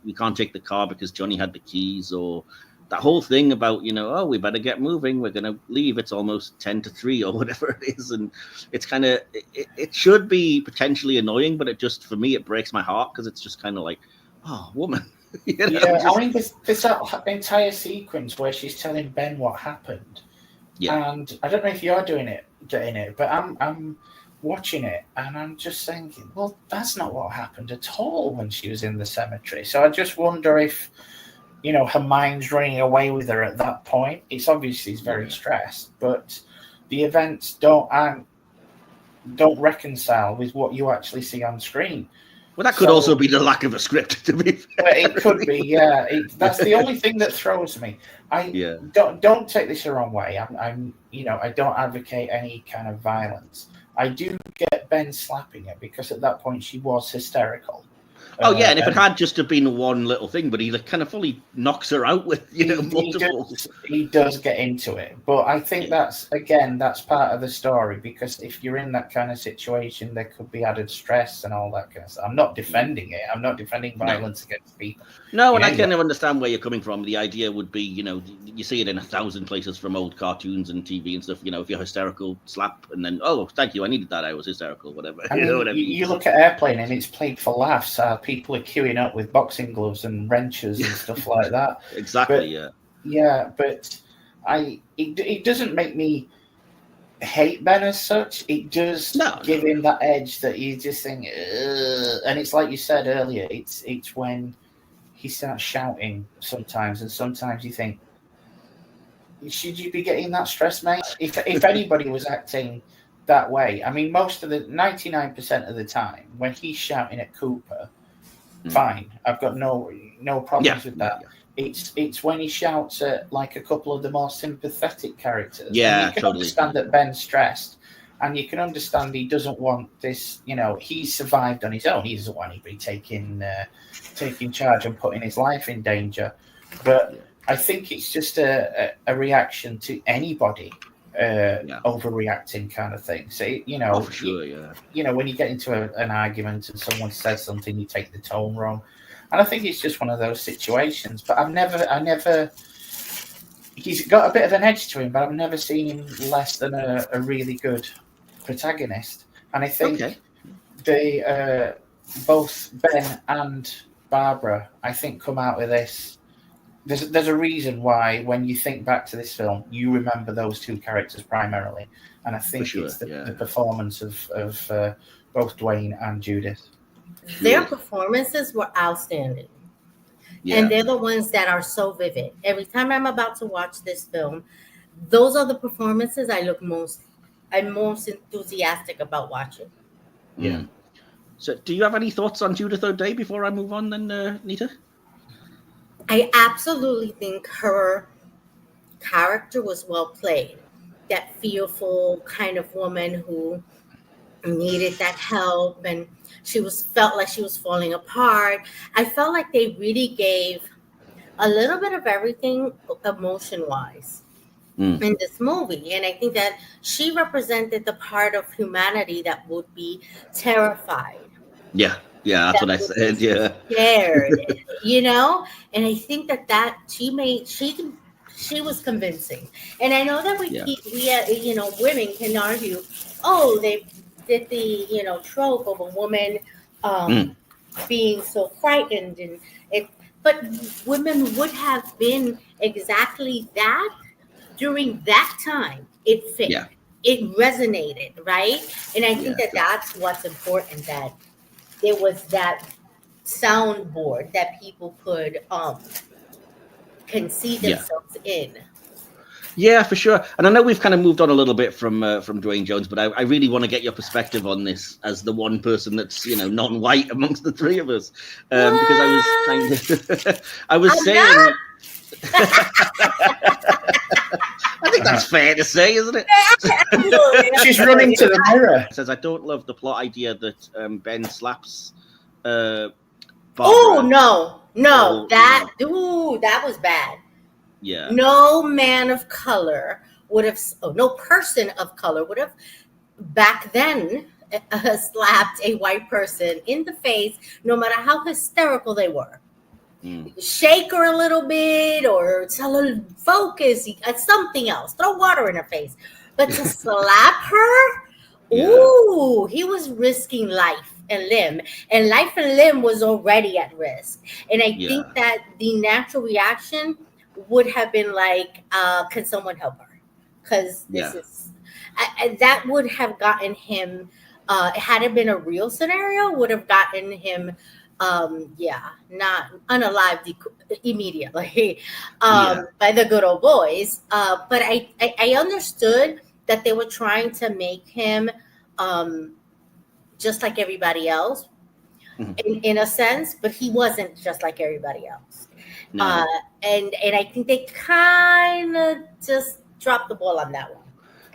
we can't take the car because Johnny had the keys, or that whole thing about, we better get moving, we're going to leave, it's almost 10 to 3 or whatever it is. And it's kind of, it should be potentially annoying, but it just, for me, it breaks my heart, because it's just kind of like, woman. I mean, there's that entire sequence where she's telling Ben what happened. Yeah. And I don't know if you're getting it, but I'm watching it and I'm just thinking, well, that's not what happened at all when she was in the cemetery. So I just wonder if, her mind's running away with her at that point. It's obviously very stressed, but the events don't reconcile with what you actually see on screen. Well, that could also be the lack of a script, to be fair. It could be, yeah. That's the only thing that throws me. Don't take this the wrong way. I don't advocate any kind of violence. I do get Ben slapping her, because at that point she was hysterical. Oh yeah, and if it had just have been one little thing, but he kind of fully knocks her out with multiple. He does get into it, but I think that's part of the story, because if you're in that kind of situation, there could be added stress and all that kind of stuff. I'm not defending it. I'm not defending violence against people. No, and I kind of understand where you're coming from. The idea would be, you see it in 1,000 places from old cartoons and TV and stuff. If you're hysterical, slap, and then, oh, thank you, I needed that. I was hysterical, whatever. I mean, you look at Airplane, and it's played for laughs. People are queuing up with boxing gloves and wrenches and stuff like that. Exactly, Yeah, but it doesn't make me hate Ben as such. It does give him that edge that you just think, ugh. And it's like you said earlier, it's when he starts shouting sometimes, and sometimes you think, should you be getting that stress, mate? If anybody was acting that way, I mean, 99% of the time when he's shouting at Cooper, fine, I've got no problems with that. It's when he shouts at like a couple of the more sympathetic characters. Yeah, and you can understand that Ben's stressed, and you can understand he doesn't want this. He's survived on his own. He doesn't want anybody taking charge and putting his life in danger. But I think it's just a reaction to anybody overreacting kind of thing. So for sure, when you get into an argument and someone says something, you take the tone wrong. And I think it's just one of those situations. But I never. He's got a bit of an edge to him, but I've never seen him less than a really good protagonist. And I think they both Ben and Barbra, I think, come out with this. There's a reason why when you think back to this film, you remember those two characters primarily. And I think it's the performance of both Dwayne and Judith. Their performances were outstanding. Yeah. And they're the ones that are so vivid. Every time I'm about to watch this film, those are the performances I'm most enthusiastic about watching. Yeah. So do you have any thoughts on Judith O'Dea before I move on then, Nita? I absolutely think her character was well played. That fearful kind of woman who needed that help, and felt like she was falling apart. I felt like they really gave a little bit of everything emotion-wise in this movie. And I think that she represented the part of humanity that would be terrified. Yeah, that's what I said. Yeah, scared, And I think that she was convincing. And I know that women can argue, they did the trope of a woman being so frightened, but women would have been exactly that during that time. It fit. Yeah. It resonated, right? And I think that's what's important, that there was that soundboard that people could can see themselves in. Yeah, for sure. And I know we've kind of moved on a little bit from Dwayne Jones, but I really want to get your perspective on this as the one person that's non-white amongst the three of us, because I was kind of I was saying. I think that's fair to say, isn't it? She's running to the mirror. Says, I don't love the plot idea that Ben slaps. Barbra. Oh no, that was bad. Yeah. No man of color would have, no person of color would have back then slapped a white person in the face, no matter how hysterical they were. Shake her a little bit or tell her focus, something else, throw water in her face. But to slap her, he was risking life and limb, and life and limb was already at risk. And I think that the natural reaction would have been like, can someone help her? Because this is, that would have gotten him, had it been a real scenario, would have gotten him, not unalived immediately by the good old boys. But I understood that they were trying to make him just like everybody else, in a sense, but he wasn't just like everybody else. No. And I think they kind of just dropped the ball on that one.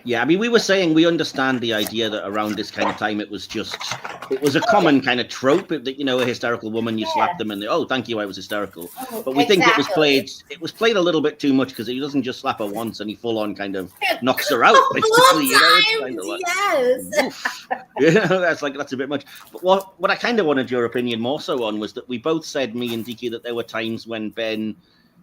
Yeah, I mean, we were saying we understand the idea that around this kind of time it was a common kind of trope that, a hysterical woman, you slap them and oh, thank you, I was hysterical. But we think it was played a little bit too much because he doesn't just slap her once and he full on kind of knocks her out. Basically, it's kind of like, yes, that's a bit much. But what I kind of wanted your opinion more so on was that we both said, me and Diki, that there were times when Ben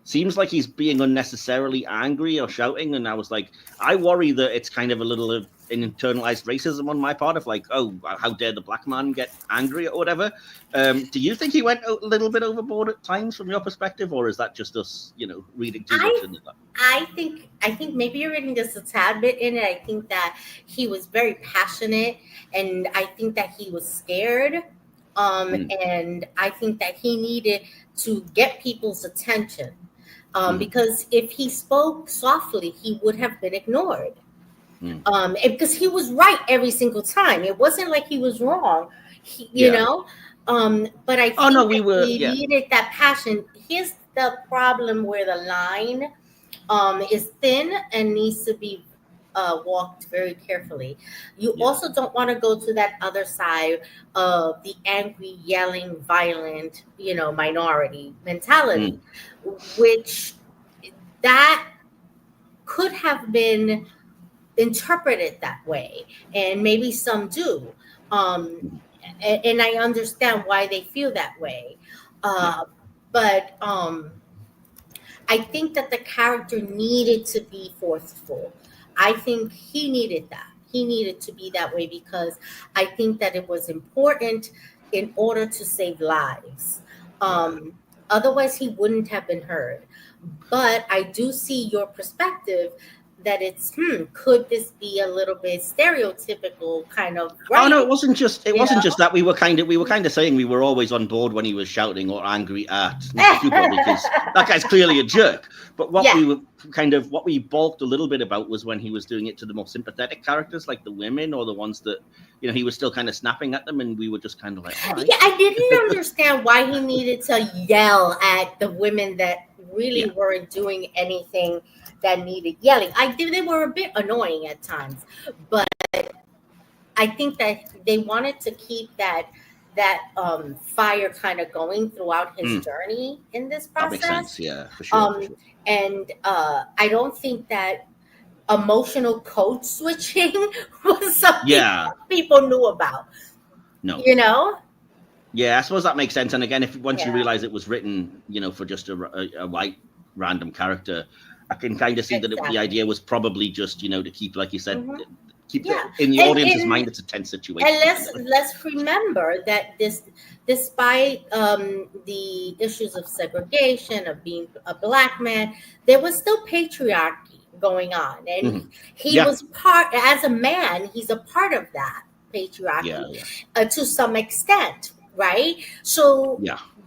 seems like he's being unnecessarily angry or shouting, and I was like, I worry that it's kind of a little of an internalized racism on my part of like, oh, how dare the black man get angry or whatever. Do you think he went a little bit overboard at times from your perspective, or is that just us, reading too much into that? I think maybe you're reading just a tad bit in it. I think that he was very passionate, and I think that he was scared. And I think that he needed to get people's attention. Because if he spoke softly, he would have been ignored. Because he was right every single time. It wasn't like he was wrong, you know. But I think he needed that passion. Here's the problem where the line is thin and needs to be walked very carefully. You also don't want to go to that other side of the angry, yelling, violent, minority mentality, which that could have been interpreted that way, and maybe some do. And I understand why they feel that way. But I think that the character needed to be forceful. I think he needed that. He needed to be that way because I think that it was important in order to save lives. Otherwise, he wouldn't have been heard. But I do see your perspective that it's could this be a little bit stereotypical kind of writing? Oh no, it wasn't just that. We were kind of saying we were always on board when he was shouting or angry at Cooper because that guy's clearly a jerk. But what we balked a little bit about was when he was doing it to the more sympathetic characters, like the women or the ones that he was still kind of snapping at them, and we were just kind of like, right. Yeah, I didn't understand why he needed to yell at the women that really weren't doing anything that needed yelling. They were a bit annoying at times, but I think that they wanted to keep that fire kind of going throughout his journey in this process. That makes sense, yeah, for sure. And I don't think that emotional code switching was something people knew about. No, Yeah, I suppose that makes sense. And again, once you realize it was written, for just a white random character, I can kind of see that the idea was probably just, to keep, like you said, keep in the audience's mind, it's a tense situation. And let's remember that despite the issues of segregation, of being a black man, there was still patriarchy going on, and he was as a man, he's a part of that patriarchy to some extent, right? So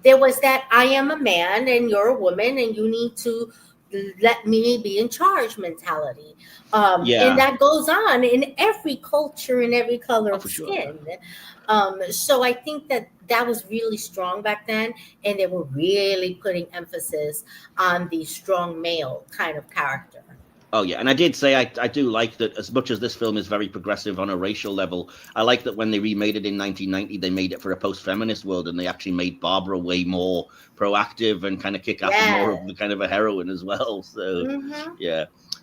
there was that I am a man and you're a woman, and you need to let me be in charge mentality. And that goes on in every culture, in every color of skin. So I think that was really strong back then, and they were really putting emphasis on the strong male kind of character. Oh, yeah. And I did say I do like that as much as this film is very progressive on a racial level. I like that when they remade it in 1990, they made it for a post-feminist world, and they actually made Barbra way more proactive and kind of kick ass and more of the kind of a heroine as well. So,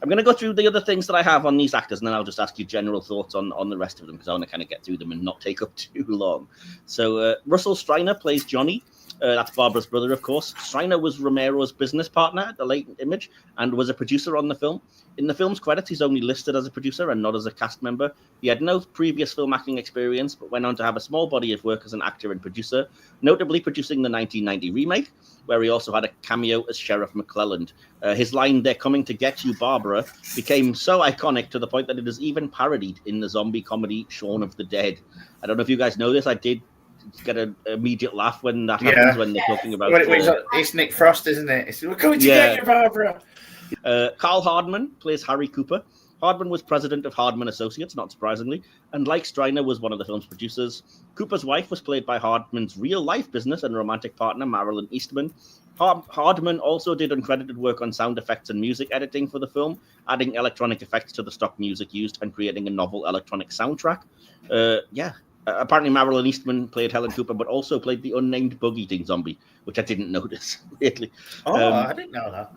I'm going to go through the other things that I have on these actors, and then I'll just ask you general thoughts on the rest of them, because I want to kind of get through them and not take up too long. So Russell Striner plays Johnny. That's Barbara's brother, of course. Striner was Romero's business partner at the late Image and was a producer on the film. In the film's credits, he's only listed as a producer and not as a cast member. He had no previous film acting experience, but went on to have a small body of work as an actor and producer, notably producing the 1990 remake, where he also had a cameo as Sheriff McClelland. His line, "They're coming to get you, Barbra," became so iconic to the point that it is even parodied in the zombie comedy Shaun of the Dead. I don't know if you guys know this. I did get an immediate laugh when that happens, when they're talking about it's Nick Frost, isn't it? We're coming to get you, Barbra. Carl Hardman plays Harry Cooper. Hardman was president of Hardman Associates, not surprisingly, and like Striner was one of the film's producers. Cooper's wife was played by Hardman's real-life business and romantic partner, Marilyn Eastman. Hardman also did uncredited work on sound effects and music editing for the film, adding electronic effects to the stock music used and creating a novel electronic soundtrack. Apparently Marilyn Eastman played Helen Cooper, but also played the unnamed bug-eating zombie, which I didn't notice, weirdly. I didn't know that.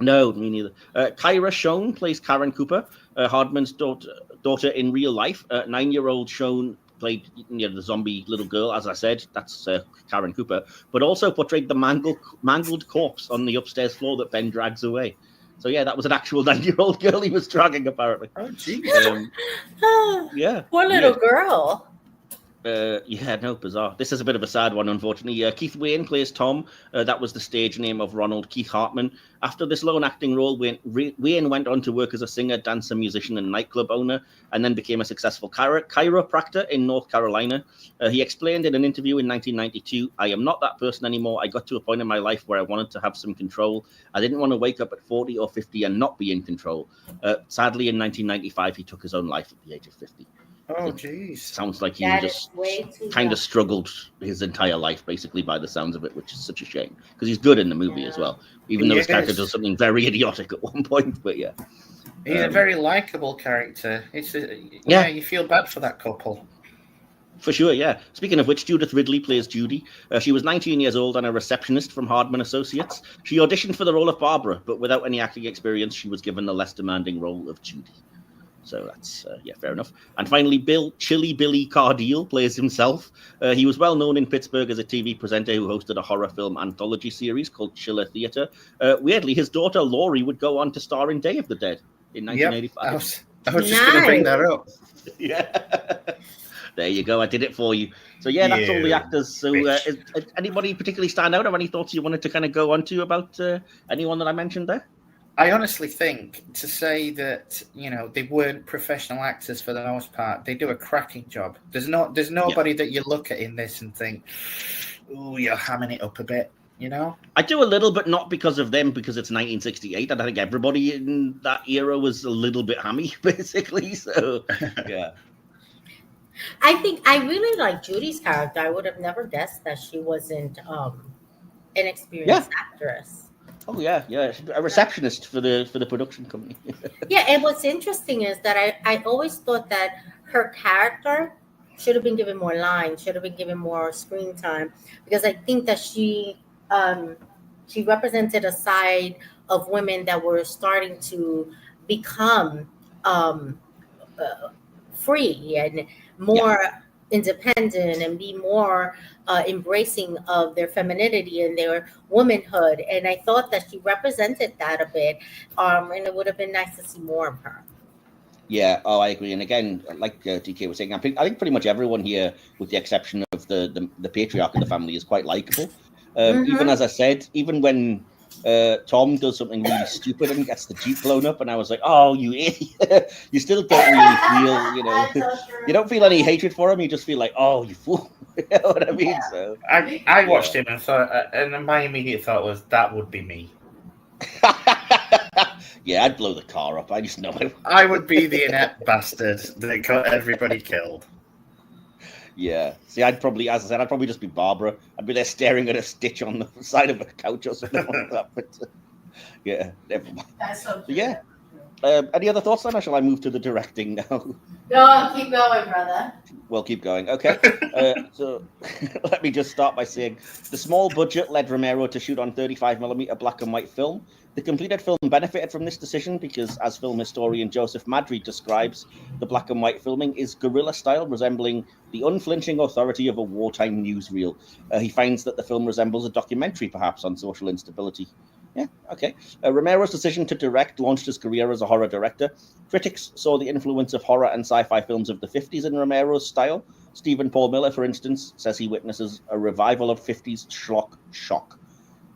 No, me neither. Kyra Schoen plays Karen Cooper, Hardman's daughter in real life. 9-year-old Schoen played the zombie little girl, as I said. That's Karen Cooper, but also portrayed the mangled corpse on the upstairs floor that Ben drags away. So yeah, that was an actual 9-year-old girl he was dragging, apparently. Oh, geez. Yeah. Poor little girl. Bizarre. This is a bit of a sad one, unfortunately. Keith Wayne plays Tom. That was the stage name of Ronald Keith Hartman. After this lone acting role, Wayne went on to work as a singer, dancer, musician, and nightclub owner, and then became a successful chiropractor in North Carolina. He explained in an interview in 1992, "I am not that person anymore. I got to a point in my life where I wanted to have some control. I didn't want to wake up at 40 or 50 and not be in control." Sadly, in 1995, he took his own life at the age of 50. Oh, geez. Sounds like he That just is way too kind of struggled his entire life, basically, by the sounds of it, which is such a shame. Because he's good in the movie as well, even though his character does something very idiotic at one point. But yeah. He's a very likable character. You feel bad for that couple. For sure, yeah. Speaking of which, Judith Ridley plays Judy. She was 19 years old and a receptionist from Hardman Associates. She auditioned for the role of Barbara, but without any acting experience, she was given the less demanding role of Judy. So that's, fair enough. And finally, Chilly Billy Cardile plays himself. He was well known in Pittsburgh as a TV presenter who hosted a horror film anthology series called Chiller Theater. Weirdly, his daughter Laurie would go on to star in Day of the Dead in 1985. I was just going to bring that up. Yeah. There you go. I did it for you. So yeah, that's all the actors. So is anybody particularly stand out, or any thoughts you wanted to kind of go on to about anyone that I mentioned there? I honestly think to say that, they weren't professional actors for the most part, they do a cracking job. There's nobody that you look at in this and think, "Ooh, you're hamming it up a bit," I do a little, but not because of them, because it's 1968, and I think everybody in that era was a little bit hammy, basically. So, yeah. I think I really like Judy's character. I would have never guessed that she wasn't an experienced actress. Oh yeah, a receptionist for the production company. Yeah, and what's interesting is that I always thought that her character should have been given more lines, should have been given more screen time, because I think that she represented a side of women that were starting to become free and more independent and be more embracing of their femininity and their womanhood. And I thought that she represented that a bit. And it would have been nice to see more of her. Yeah, I agree. And again, like DK was saying, I think pretty much everyone here, with the exception of the patriarch of the family, is quite likable. Even as I said, even when Tom does something really stupid and gets the Jeep blown up, and I was like, "Oh, you idiot!" You still don't really feel, you don't feel any hatred for him. You just feel like, "Oh, you fool." You know what I mean? Yeah. So I watched him and thought, and my immediate thought was that would be me. Yeah, I'd blow the car up. I just know it. I would be the inept bastard that got everybody killed. Yeah. See, I'd probably just be Barbara. I'd be there staring at a stitch on the side of a couch or something like that. But yeah, never mind. That's so true. Yeah. Any other thoughts then, or shall I move to the directing now? No, keep going, brother. We'll keep going. Okay. So let me just start by saying the small budget led Romero to shoot on 35mm black and white film. The completed film benefited from this decision because, as film historian Joseph Madry describes, the black and white filming is guerrilla style, resembling the unflinching authority of a wartime newsreel. He finds that the film resembles a documentary, perhaps, on social instability. Yeah, okay. Romero's decision to direct launched his career as a horror director. Critics saw the influence of horror and sci-fi films of the 50s in Romero's style. Stephen Paul Miller, for instance, says he witnesses a revival of 50s schlock shock.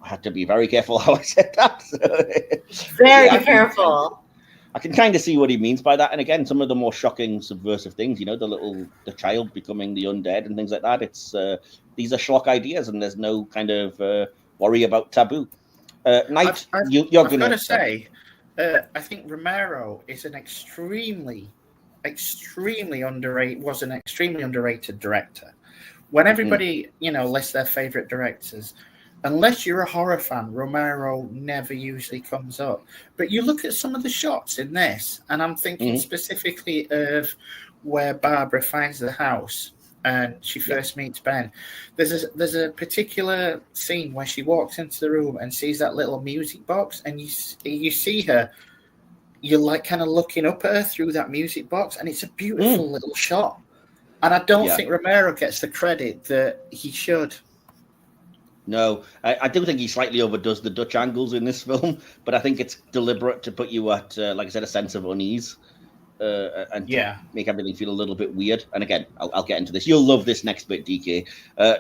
I had to be very careful how I said that. Very careful. I can kind of see what he means by that. And again, some of the more shocking, subversive things, the child becoming the undead and things like that. It's these are schlock ideas, and there's no kind of worry about taboo. Knight, you're going to say, I think Romero is an extremely underrated director. When everybody, lists their favorite directors, unless you're a horror fan, Romero never usually comes up. But you look at some of the shots in this, and I'm thinking specifically of where Barbra finds the house and she first meets Ben. There's a particular scene where she walks into the room and sees that little music box, and you see her. You're like kind of looking up at her through that music box, and it's a beautiful little shot. And I don't think Romero gets the credit that he should. No, I do think he slightly overdoes the Dutch angles in this film, but I think it's deliberate to put you at, like I said, a sense of unease and make everything feel a little bit weird. And again, I'll get into this. You'll love this next bit, DK.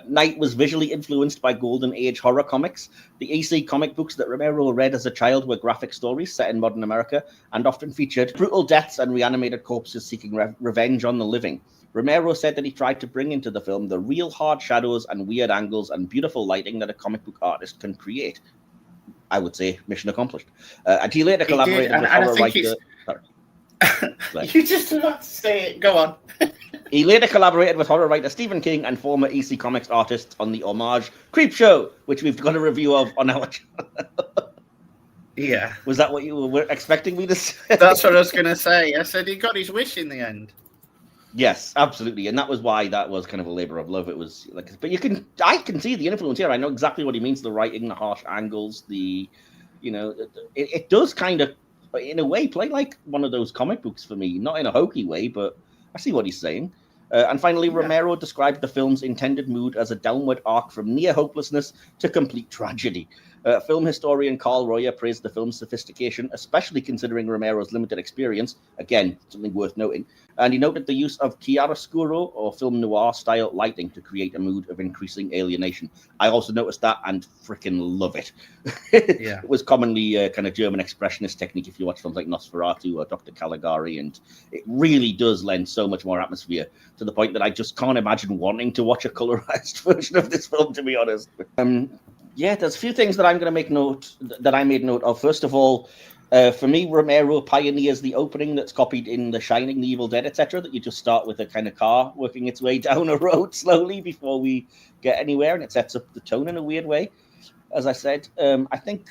Night was visually influenced by Golden Age horror comics. The EC comic books that Romero read as a child were graphic stories set in modern America and often featured brutal deaths and reanimated corpses seeking revenge on the living. Romero said that he tried to bring into the film the real hard shadows and weird angles and beautiful lighting that a comic book artist can create. I would say mission accomplished. And he later collaborated with horror writer... You just about to say it. Go on. He later collaborated with horror writer Stephen King and former EC Comics artist on the Homage Creepshow, which we've got a review of on our channel. Yeah. Was that what you were expecting me to say? That's what I was going to say. I said he got his wish in the end. Yes, absolutely, and that was why that was kind of a labor of love. It was like, but I can see the influence here. I know exactly what he means: the writing, the harsh angles, it does kind of, in a way, play like one of those comic books for me. Not in a hokey way, but I see what he's saying. And finally, Romero described the film's intended mood as a downward arc from near hopelessness to complete tragedy. Film historian Carl Royer praised the film's sophistication, especially considering Romero's limited experience. Again, something worth noting. And he noted the use of chiaroscuro, or film noir-style lighting, to create a mood of increasing alienation. I also noticed that and freaking love it. Yeah. It was commonly kind of German expressionist technique if you watch films like Nosferatu or Dr. Caligari, and it really does lend so much more atmosphere, to the point that I just can't imagine wanting to watch a colorized version of this film, to be honest. Yeah, there's a few things that I'm going to make note that I made note of. First of all, for me, Romero pioneers the opening that's copied in The Shining, The Evil Dead, etc. That you just start with a kind of car working its way down a road slowly before we get anywhere, and it sets up the tone in a weird way. As I said, I think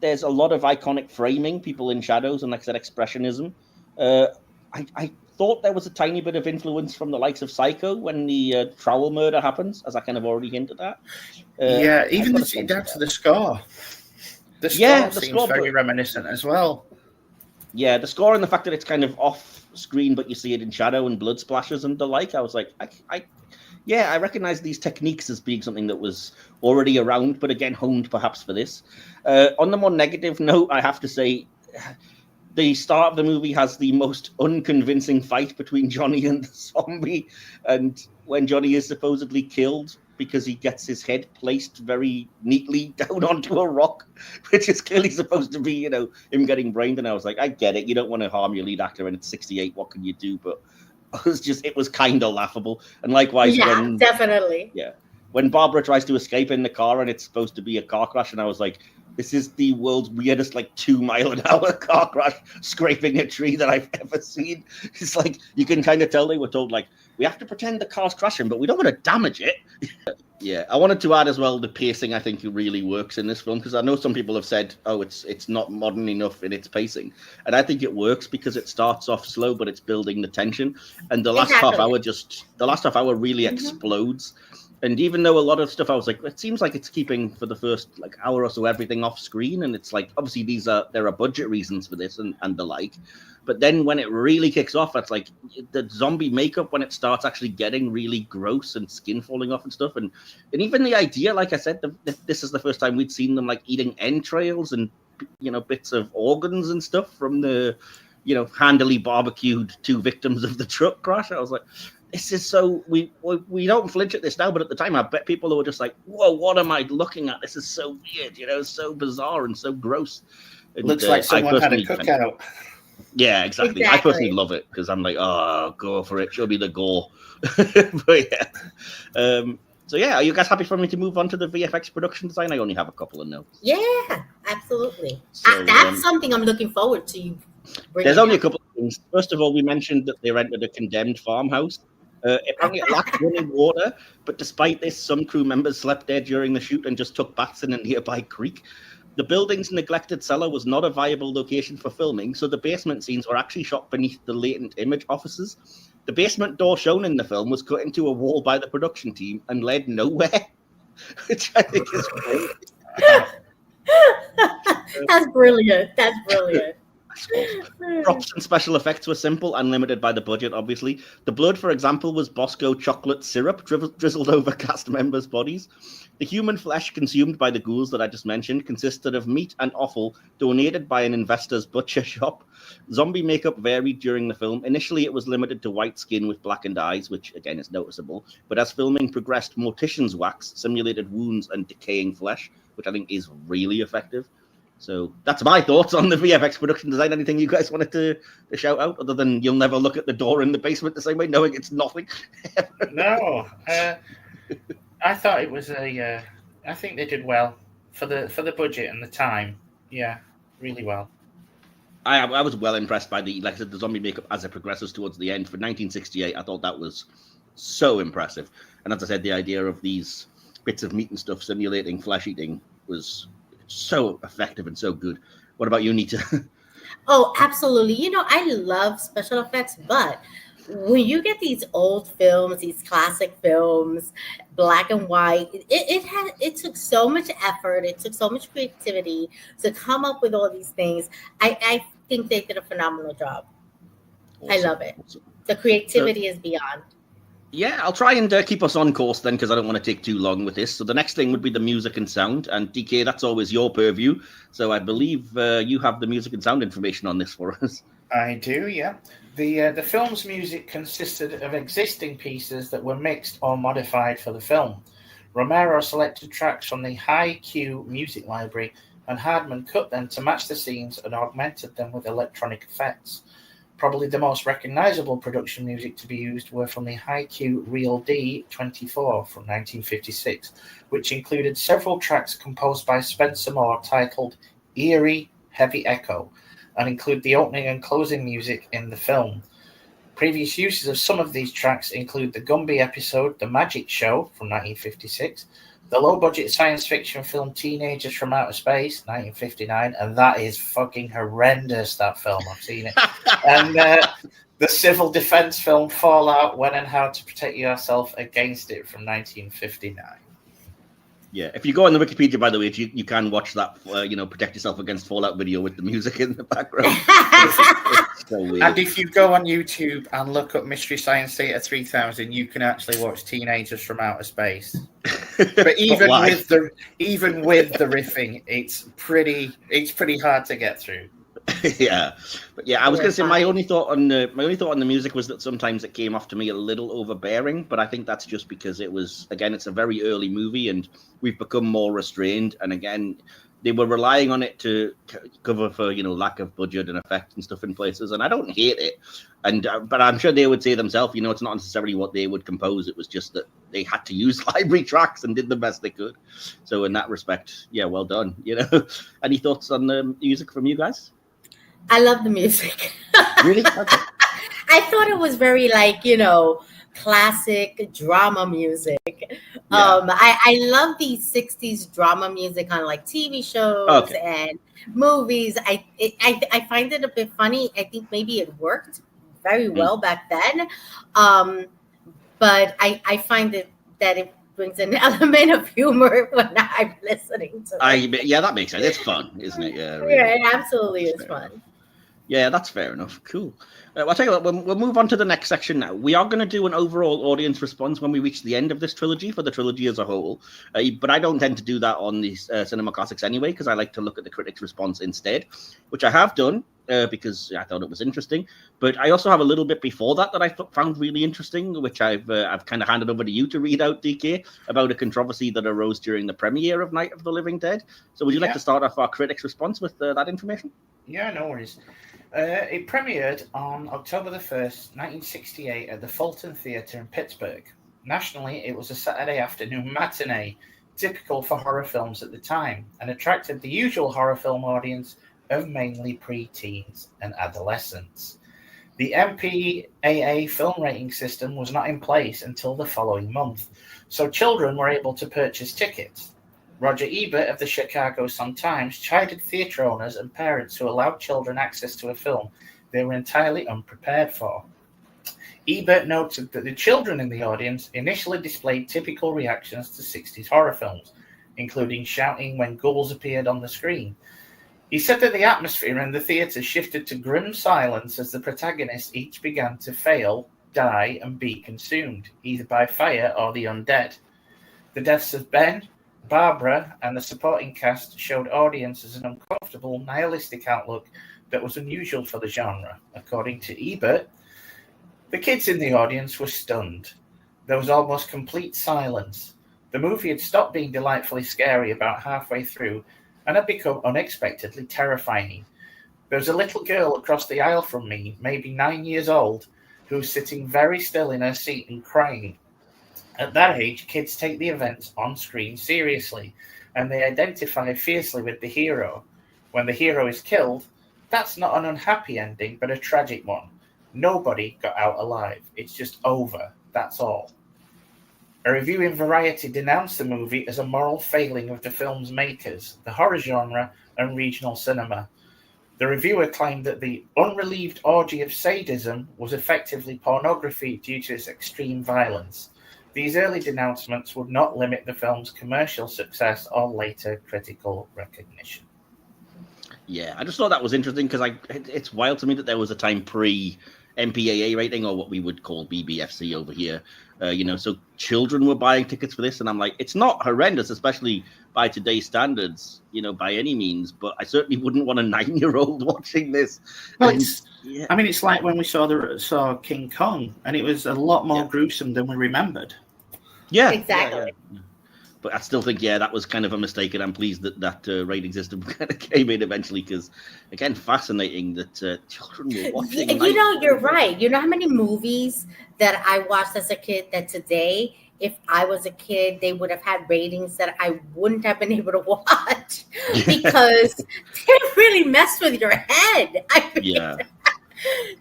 there's a lot of iconic framing, people in shadows, and like I said, expressionism. I thought there was a tiny bit of influence from the likes of Psycho when the trowel murder happens, as I kind of already hinted at. Even down to the score. The score seems very reminiscent as well. Yeah, the score and the fact that it's kind of off screen, but you see it in shadow and blood splashes and the like. I was like, I recognize these techniques as being something that was already around, but again, honed perhaps for this. On the more negative note, I have to say, the start of the movie has the most unconvincing fight between Johnny and the zombie. And when Johnny is supposedly killed because he gets his head placed very neatly down onto a rock, which is clearly supposed to be, him getting brained. And I was like, I get it. You don't want to harm your lead actor and it's 68. What can you do? But it was kind of laughable. And likewise, definitely. Yeah. When Barbra tries to escape in the car and it's supposed to be a car crash, and I was like, this is the world's weirdest, 2-mile-an-hour car crash scraping a tree that I've ever seen. It's like, you can kind of tell they were told, we have to pretend the car's crashing, but we don't want to damage it. Yeah, I wanted to add as well, the pacing, I think, really works in this film, because I know some people have said, it's not modern enough in its pacing. And I think it works because it starts off slow, but it's building the tension. And the last half hour really explodes. And even though a lot of stuff, I was like, it seems like it's keeping for the first hour or so everything off screen, and it's obviously there are budget reasons for this and the like. But then when it really kicks off, it's like the zombie makeup when it starts actually getting really gross and skin falling off and stuff, and even the idea, like I said, this is the first time we'd seen them eating entrails and bits of organs and stuff from the handily barbecued 2 victims of the truck crash. I was like, this is so, we don't flinch at this now, but at the time I bet people were just like, whoa, what am I looking at? This is so weird, so bizarre and so but looks like someone had a cookout. Yeah, exactly. I personally love it because I'm like, oh, go for it, show me the gore. But yeah, So yeah, are you guys happy for me to move on to the VFX production design? I only have a couple of notes. Yeah, absolutely. So, that's something I'm looking forward to you bringing. There's only a couple of things. First of all, we mentioned that they rented a condemned farmhouse. Apparently, it lacked running water, but despite this, some crew members slept there during the shoot and just took baths in a nearby creek. The building's neglected cellar was not a viable location for filming, so the basement scenes were actually shot beneath the latent image offices. The basement door shown in the film was cut into a wall by the production team and led nowhere, which I think is great. That's brilliant. That's brilliant. Props and special effects were simple and limited by the budget, obviously. The blood, for example, was Bosco chocolate syrup drizzled over cast members' bodies. The human flesh consumed by the ghouls that I just mentioned consisted of meat and offal donated by an investor's butcher shop. Zombie makeup varied during the film. Initially, it was limited to white skin with blackened eyes, which, again, is noticeable. But as filming progressed, mortician's wax simulated wounds and decaying flesh, which I think is really effective. So that's my thoughts on the VFX production design. Anything you guys wanted to shout out, other than you'll never look at the door in the basement the same way, knowing it's nothing? No, I thought it was I think they did well for the budget and the time. Yeah, really well. I was well impressed by the zombie makeup as it progresses towards the end. For 1968, I thought that was so impressive. And as I said, the idea of these bits of meat and stuff simulating flesh eating was so effective and so good. What about you, Nita? Oh, absolutely. You know, I love special effects, but when you get these old films, these classic films, black and white, it took so much effort, it took so much creativity to come up with all these things. I think they did a phenomenal job. Awesome. I love it. Awesome. The creativity is beyond. Yeah, I'll try and keep us on course then, because I don't want to take too long with this. So the next thing would be the music and sound. And DK, that's always your purview. So I believe you have the music and sound information on this for us. I do, yeah. The film's music consisted of existing pieces that were mixed or modified for the film. Romero selected tracks from the High Q music library, and Hardman cut them to match the scenes and augmented them with electronic effects. Probably the most recognizable production music to be used were from the High-Q Real D 24 from 1956, which included several tracks composed by Spencer Moore titled Eerie Heavy Echo, and include the opening and closing music in the film. Previous uses of some of these tracks include the Gumby episode The Magic Show from 1956, the low-budget science fiction film Teenagers from Outer Space, 1959, and that is fucking horrendous, that film. I've seen it. And the civil defense film Fallout, When and How to Protect Yourself Against It from 1959. Yeah, if you go on the Wikipedia, by the way, you can watch that, Protect Yourself Against Fallout video with the music in the background. It's so weird. And if you go on YouTube and look up Mystery Science Theater 3000, you can actually watch Teenagers from Outer Space. But even with the riffing, it's pretty hard to get through. Yeah, but yeah, I was going to say my only thought on the music was that sometimes it came off to me a little overbearing, but I think that's just because it's a very early movie and we've become more restrained, and again, they were relying on it to cover for lack of budget and effect and stuff in places, and I don't hate it, but I'm sure they would say themselves, it's not necessarily what they would compose. It was just that they had to use library tracks and did the best they could. So in that respect, yeah, well done. Any thoughts on the music from you guys? I love the music. Really? Okay. I thought it was very classic drama music. Yeah. I love the 60s drama music on TV shows and movies. I find it a bit funny. I think maybe it worked very well back then. But I find that it brings an element of humor when I'm listening to it. Yeah, that makes sense. It's fun, isn't it? Yeah, really. Yeah, it absolutely is fun. Yeah, that's fair enough. Cool. I'll tell you what, we'll move on to the next section now. We are going to do an overall audience response when we reach the end of this trilogy, for the trilogy as a whole. But I don't tend to do that on the Cinema Classics anyway, because I like to look at the critics' response instead, which I have done because I thought it was interesting. But I also have a little bit before that I found really interesting, which I've kind of handed over to you to read out, DK, about a controversy that arose during the premiere of Night of the Living Dead. So would you like to start off our critics' response with that information? Yeah, no worries. It premiered on October the 1st, 1968 at the Fulton Theatre in Pittsburgh. Nationally, it was a Saturday afternoon matinee, typical for horror films at the time, and attracted the usual horror film audience of mainly pre-teens and adolescents. The MPAA film rating system was not in place until the following month, so children were able to purchase tickets. Roger Ebert of the Chicago Sun-Times chided theatre owners and parents who allowed children access to a film they were entirely unprepared for. Ebert noted that the children in the audience initially displayed typical reactions to 60s horror films, including shouting when ghouls appeared on the screen. He said that the atmosphere in the theatre shifted to grim silence as the protagonists each began to fail, die, and be consumed, either by fire or the undead. The deaths of Ben, Barbra, and the supporting cast showed audiences an uncomfortable, nihilistic outlook that was unusual for the genre. According to Ebert, the kids in the audience were stunned. There was almost complete silence. The movie had stopped being delightfully scary about halfway through and had become unexpectedly terrifying. There was a little girl across the aisle from me, maybe 9 years old, who was sitting very still in her seat and crying. At that age, kids take the events on screen seriously, and they identify fiercely with the hero. When the hero is killed, that's not an unhappy ending, but a tragic one. Nobody got out alive. It's just over. That's all. A review in Variety denounced the movie as a moral failing of the film's makers, the horror genre, and regional cinema. The reviewer claimed that the unrelieved orgy of sadism was effectively pornography due to its extreme violence. These early denouncements would not limit the film's commercial success or later critical recognition. Yeah, I just thought that was interesting because it's wild to me that there was a time pre-MPAA rating, or what we would call BBFC over here. So children were buying tickets for this, and I'm like, it's not horrendous, especially by today's standards, by any means. But I certainly wouldn't want a 9-year-old watching this. Well, it's like when we saw King Kong, and it was a lot more gruesome than we remembered. Yeah, exactly. Yeah. But I still think, that was kind of a mistake, and I'm pleased that rating system kind of came in eventually, because, again, fascinating that children were watching. You're right. You know how many movies that I watched as a kid that today, if I was a kid, they would have had ratings that I wouldn't have been able to watch because they really messed with your head.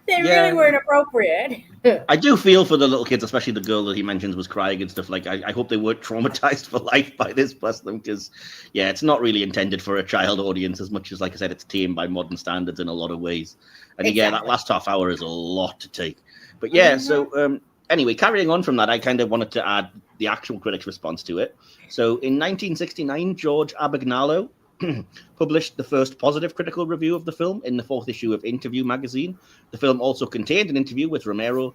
They really weren't appropriate. I do feel for the little kids, especially the girl that he mentions was crying and stuff. Like, I hope they weren't traumatized for life by this, bless them, because, it's not really intended for a child audience as much as, like I said, it's tamed by modern standards in a lot of ways. And that last half hour is a lot to take. But so anyway, carrying on from that, I kind of wanted to add the actual critics' response to it. So in 1969, George Abagnale published the first positive critical review of the film in the 4th issue of Interview magazine. The film also contained an interview with Romero.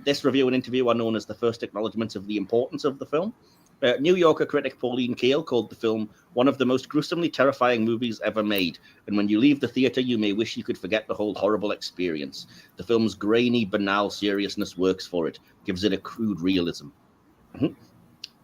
This review and interview are known as the first acknowledgements of the importance of the film. New Yorker critic Pauline Kael called the film one of the most gruesomely terrifying movies ever made, and when you leave the theater, you may wish you could forget the whole horrible experience. The film's grainy, banal seriousness works for it, gives it a crude realism.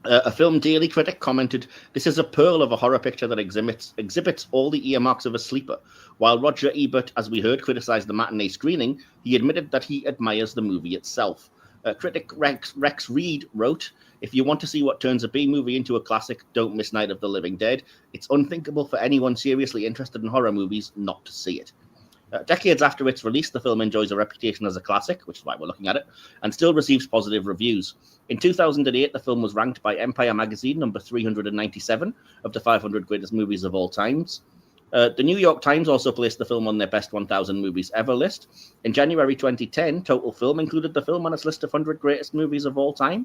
A Film Daily critic commented, "This is a pearl of a horror picture that exhibits all the earmarks of a sleeper." While Roger Ebert, as we heard, criticized the matinee screening, he admitted that he admires the movie itself. Critic Rex Reed wrote, "If you want to see what turns a B-movie into a classic, don't miss Night of the Living Dead. It's unthinkable for anyone seriously interested in horror movies not to see it." Decades after its release, the film enjoys a reputation as a classic, which is why we're looking at it, and still receives positive reviews. In 2008, the film was ranked by Empire magazine number 397 of the 500 greatest movies of all times. The New York Times also placed the film on their best 1,000 movies ever list. In January 2010, Total Film included the film on its list of 100 greatest movies of all time.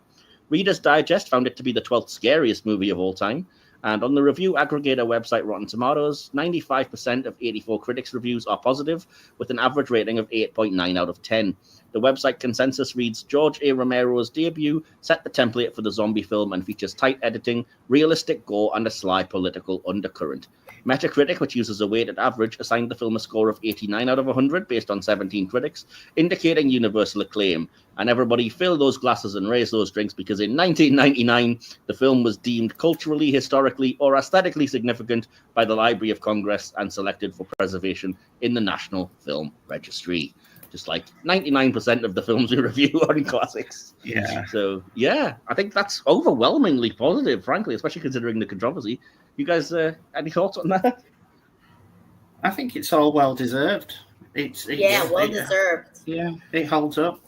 Reader's Digest found it to be the 12th scariest movie of all time. And on the review aggregator website Rotten Tomatoes, 95% of 84 critics' reviews are positive, with an average rating of 8.9 out of 10. The website consensus reads, "George A. Romero's debut set the template for the zombie film and features tight editing, realistic gore, and a sly political undercurrent." Metacritic, which uses a weighted average, assigned the film a score of 89 out of 100 based on 17 critics, indicating universal acclaim. And everybody fill those glasses and raise those drinks, because in 1999, the film was deemed culturally, historically, or aesthetically significant by the Library of Congress and selected for preservation in the National Film Registry. just like 99% of the films we review are in classics. Yeah. So yeah, I think that's overwhelmingly positive, frankly, especially considering the controversy. You guys, any thoughts on that? I think it's all well deserved. Well deserved. Yeah, it holds up.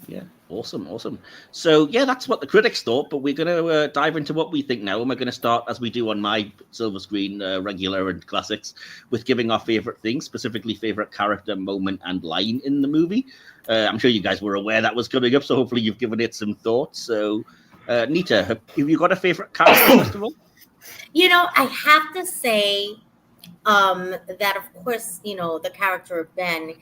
Yeah, awesome. So yeah, that's what the critics thought, but we're going to dive into what we think now, and we're going to start, as we do on my silver screen, regular and classics, with giving our favorite things, specifically favorite character, moment, and line in the movie. I'm sure you guys were aware that was coming up, so hopefully you've given it some thought. So, Nita, have you got a favorite character, first of all? I have to say that, of course, the character of Ben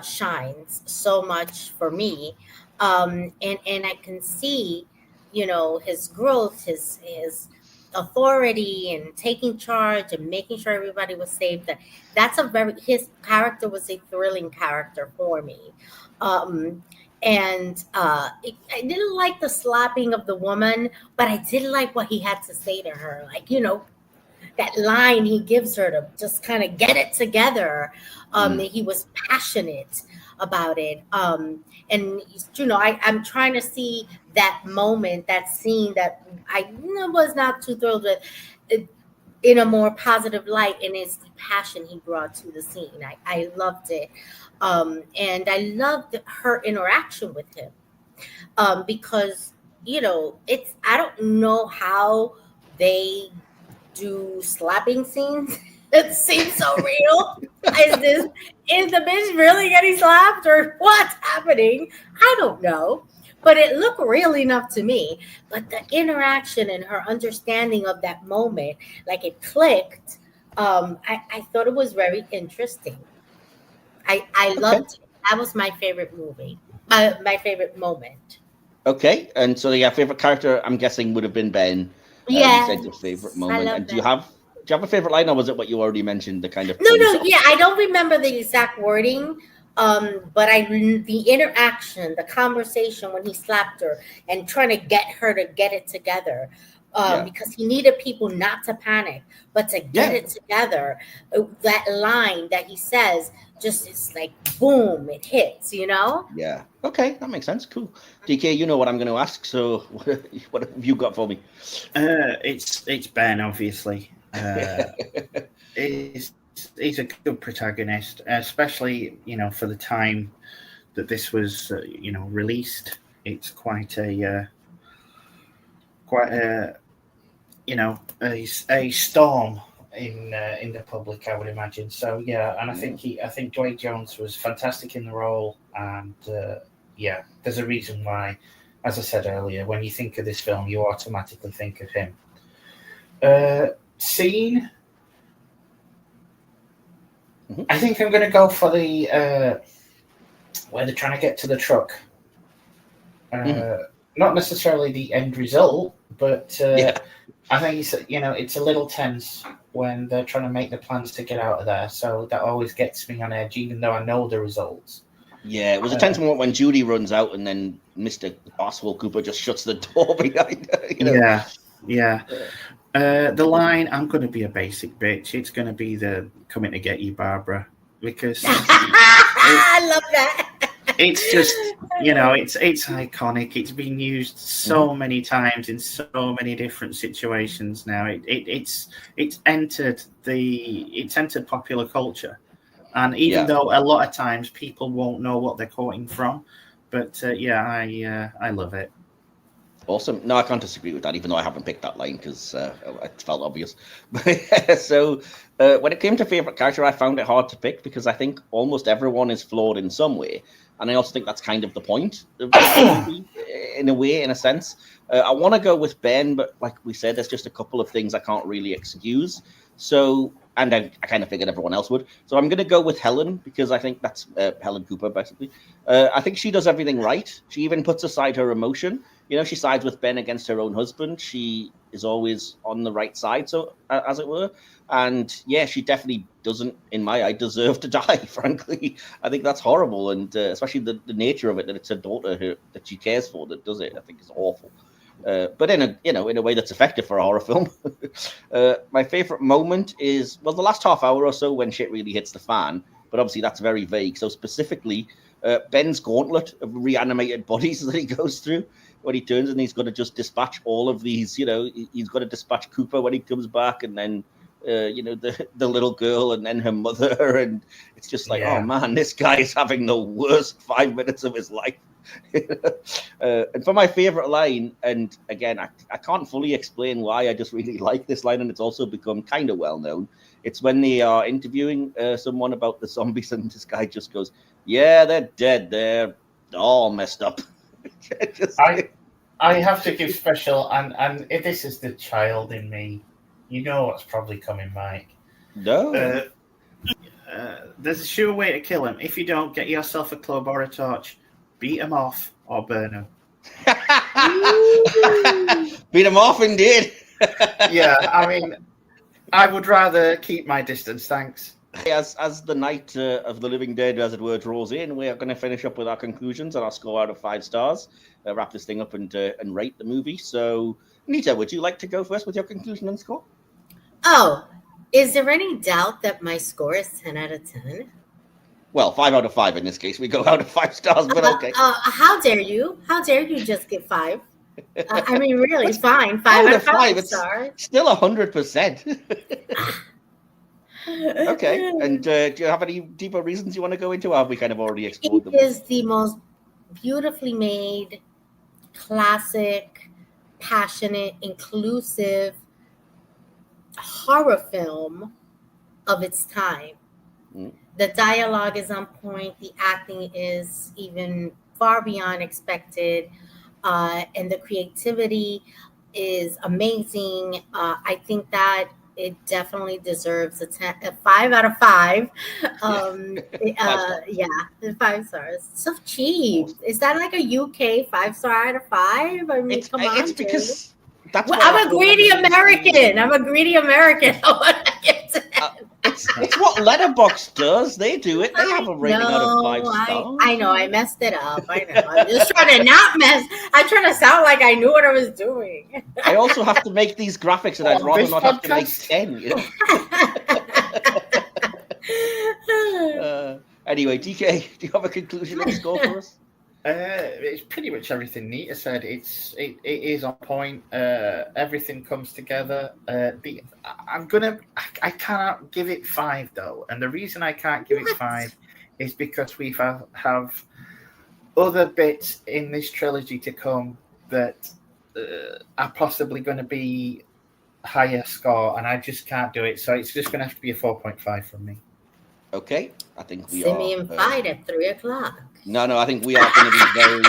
shines so much for me. And I can see, his growth, his authority and taking charge and making sure everybody was safe. His character was a thrilling character for me. I didn't like the slapping of the woman, but I did like what he had to say to her. Like, that line he gives her to just kind of get it together. He was passionate about it. I'm trying to see that moment, that scene that I was not too thrilled with, in a more positive light, and it's the passion he brought to the scene. I loved it. And I loved her interaction with him. Because, I don't know how they do slapping scenes. It seems so real. Is the bitch really getting slapped, or what's happening? I don't know. But it looked real enough to me. But the interaction and her understanding of that moment, like it clicked. I thought it was very interesting. I loved it. That was my favorite movie. My favorite moment. Okay, and so yeah, favorite character, I'm guessing, would have been Ben. Yeah. You said your favorite moment. And do you have a favorite line, or was it what you already mentioned? The kind of no. Yeah, I don't remember the exact wording, but the interaction, the conversation when he slapped her and trying to get her to get it together, because he needed people not to panic, but to get it together. That line that he says, just it's like boom, it hits. Yeah. Okay, that makes sense. Cool. DK, you know what I'm going to ask. So, what have you got for me? It's Ben, obviously. He's a good protagonist, especially for the time that this was released. It's quite a storm in the public, I would imagine. So yeah, and I think Dwayne Jones was fantastic in the role, and there's a reason why, as I said earlier, when you think of this film, you automatically think of him. Scene. Mm-hmm. I think I'm going to go for the where they're trying to get to the truck. Not necessarily the end result, but I think it's a little tense when they're trying to make the plans to get out of there. So that always gets me on edge, even though I know the results. Yeah, it was a tense moment when Judy runs out and then Mr. Oswald Cooper just shuts the door behind her. Yeah. The line, "I'm going to be a basic bitch," it's going to be the "coming to get you, Barbara," because I love that. It's just, it's iconic. It's been used so many times in so many different situations now. It's entered popular culture, and even though a lot of times people won't know what they're quoting from, but I love it. Awesome. No, I can't disagree with that, even though I haven't picked that line because it felt obvious. So when it came to favorite character, I found it hard to pick because I think almost everyone is flawed in some way. And I also think that's kind of the point of the movie, in a way, in a sense. I want to go with Ben, but like we said, there's just a couple of things I can't really excuse. So, and I kind of figured everyone else would. So I'm going to go with Helen because I think that's Helen Cooper, basically. I think she does everything right. She even puts aside her emotion. She sides with Ben against her own husband. She is always on the right side, so as it were. And yeah, she definitely doesn't, in my eye, deserve to die, frankly. I think that's horrible. And especially the nature of it, that it's her daughter that she cares for that does it, I think is awful. But in a way that's effective for a horror film. My favorite moment is, the last half hour or so when shit really hits the fan. but obviously that's very vague. So specifically, Ben's gauntlet of reanimated bodies that he goes through when he turns, and he's got to just dispatch all of these. He's got to dispatch Cooper when he comes back, and then the little girl, and then her mother, and it's just like, oh man, this guy is having the worst 5 minutes of his life. And for my favorite line, and again, I can't fully explain why, I just really like this line, and it's also become kind of well known. It's when they are interviewing someone about the zombies, and this guy just goes, yeah, they're dead, they're all messed up. I have to give special, and if this is the child in me, you know what's probably coming, Mike. No. There's a sure way to kill him. If you don't, get yourself a club or a torch, beat him off, or burn him. Beat him off, indeed. Yeah, I mean, I would rather keep my distance, thanks. As the night of the Living Dead, as it were, draws in, we are going to finish up with our conclusions and our score out of 5 stars. Wrap this thing up and rate the movie. So, Nita, would you like to go first with your conclusion and score? Oh, is there any doubt that my score is 10 out of 10? Well, 5 out of 5 in this case. We go out of 5 stars, but okay. How dare you? How dare you just get 5? I mean, really, fine. 5 out of 5 stars. Still 100%. Okay. And do you have any deeper reasons you want to go into? Or have we kind of already explored them? It is the most beautifully made, classic, passionate, inclusive horror film of its time. The dialogue is on point. The acting is even far beyond expected. And the creativity is amazing. I think that it definitely deserves a 5 out of 5. 5 stars. So cheap. Is that like a UK 5-star out of 5? I mean, come on. It's because that's I'm a greedy American. I'm a greedy American. It's what Letterboxd does. They do it. They have a rating out of 5 stars. I know. I messed it up. I know. I'm just trying to not mess. I'm trying to sound like I knew what I was doing. I also have to make these graphics, and I'd rather not have to make 10. Anyway, DK, do you have a conclusion and score for us? It's pretty much everything Nita said. It is on point. Everything comes together. I cannot give it 5 though, and the reason I can't give it 5 is because we have other bits in this trilogy to come that are possibly going to be higher score, and I just can't do it. So it's just going to have to be a 4.5 from me. Okay, I think we Simeon fight at 3 o'clock. No, I think we are going to be very.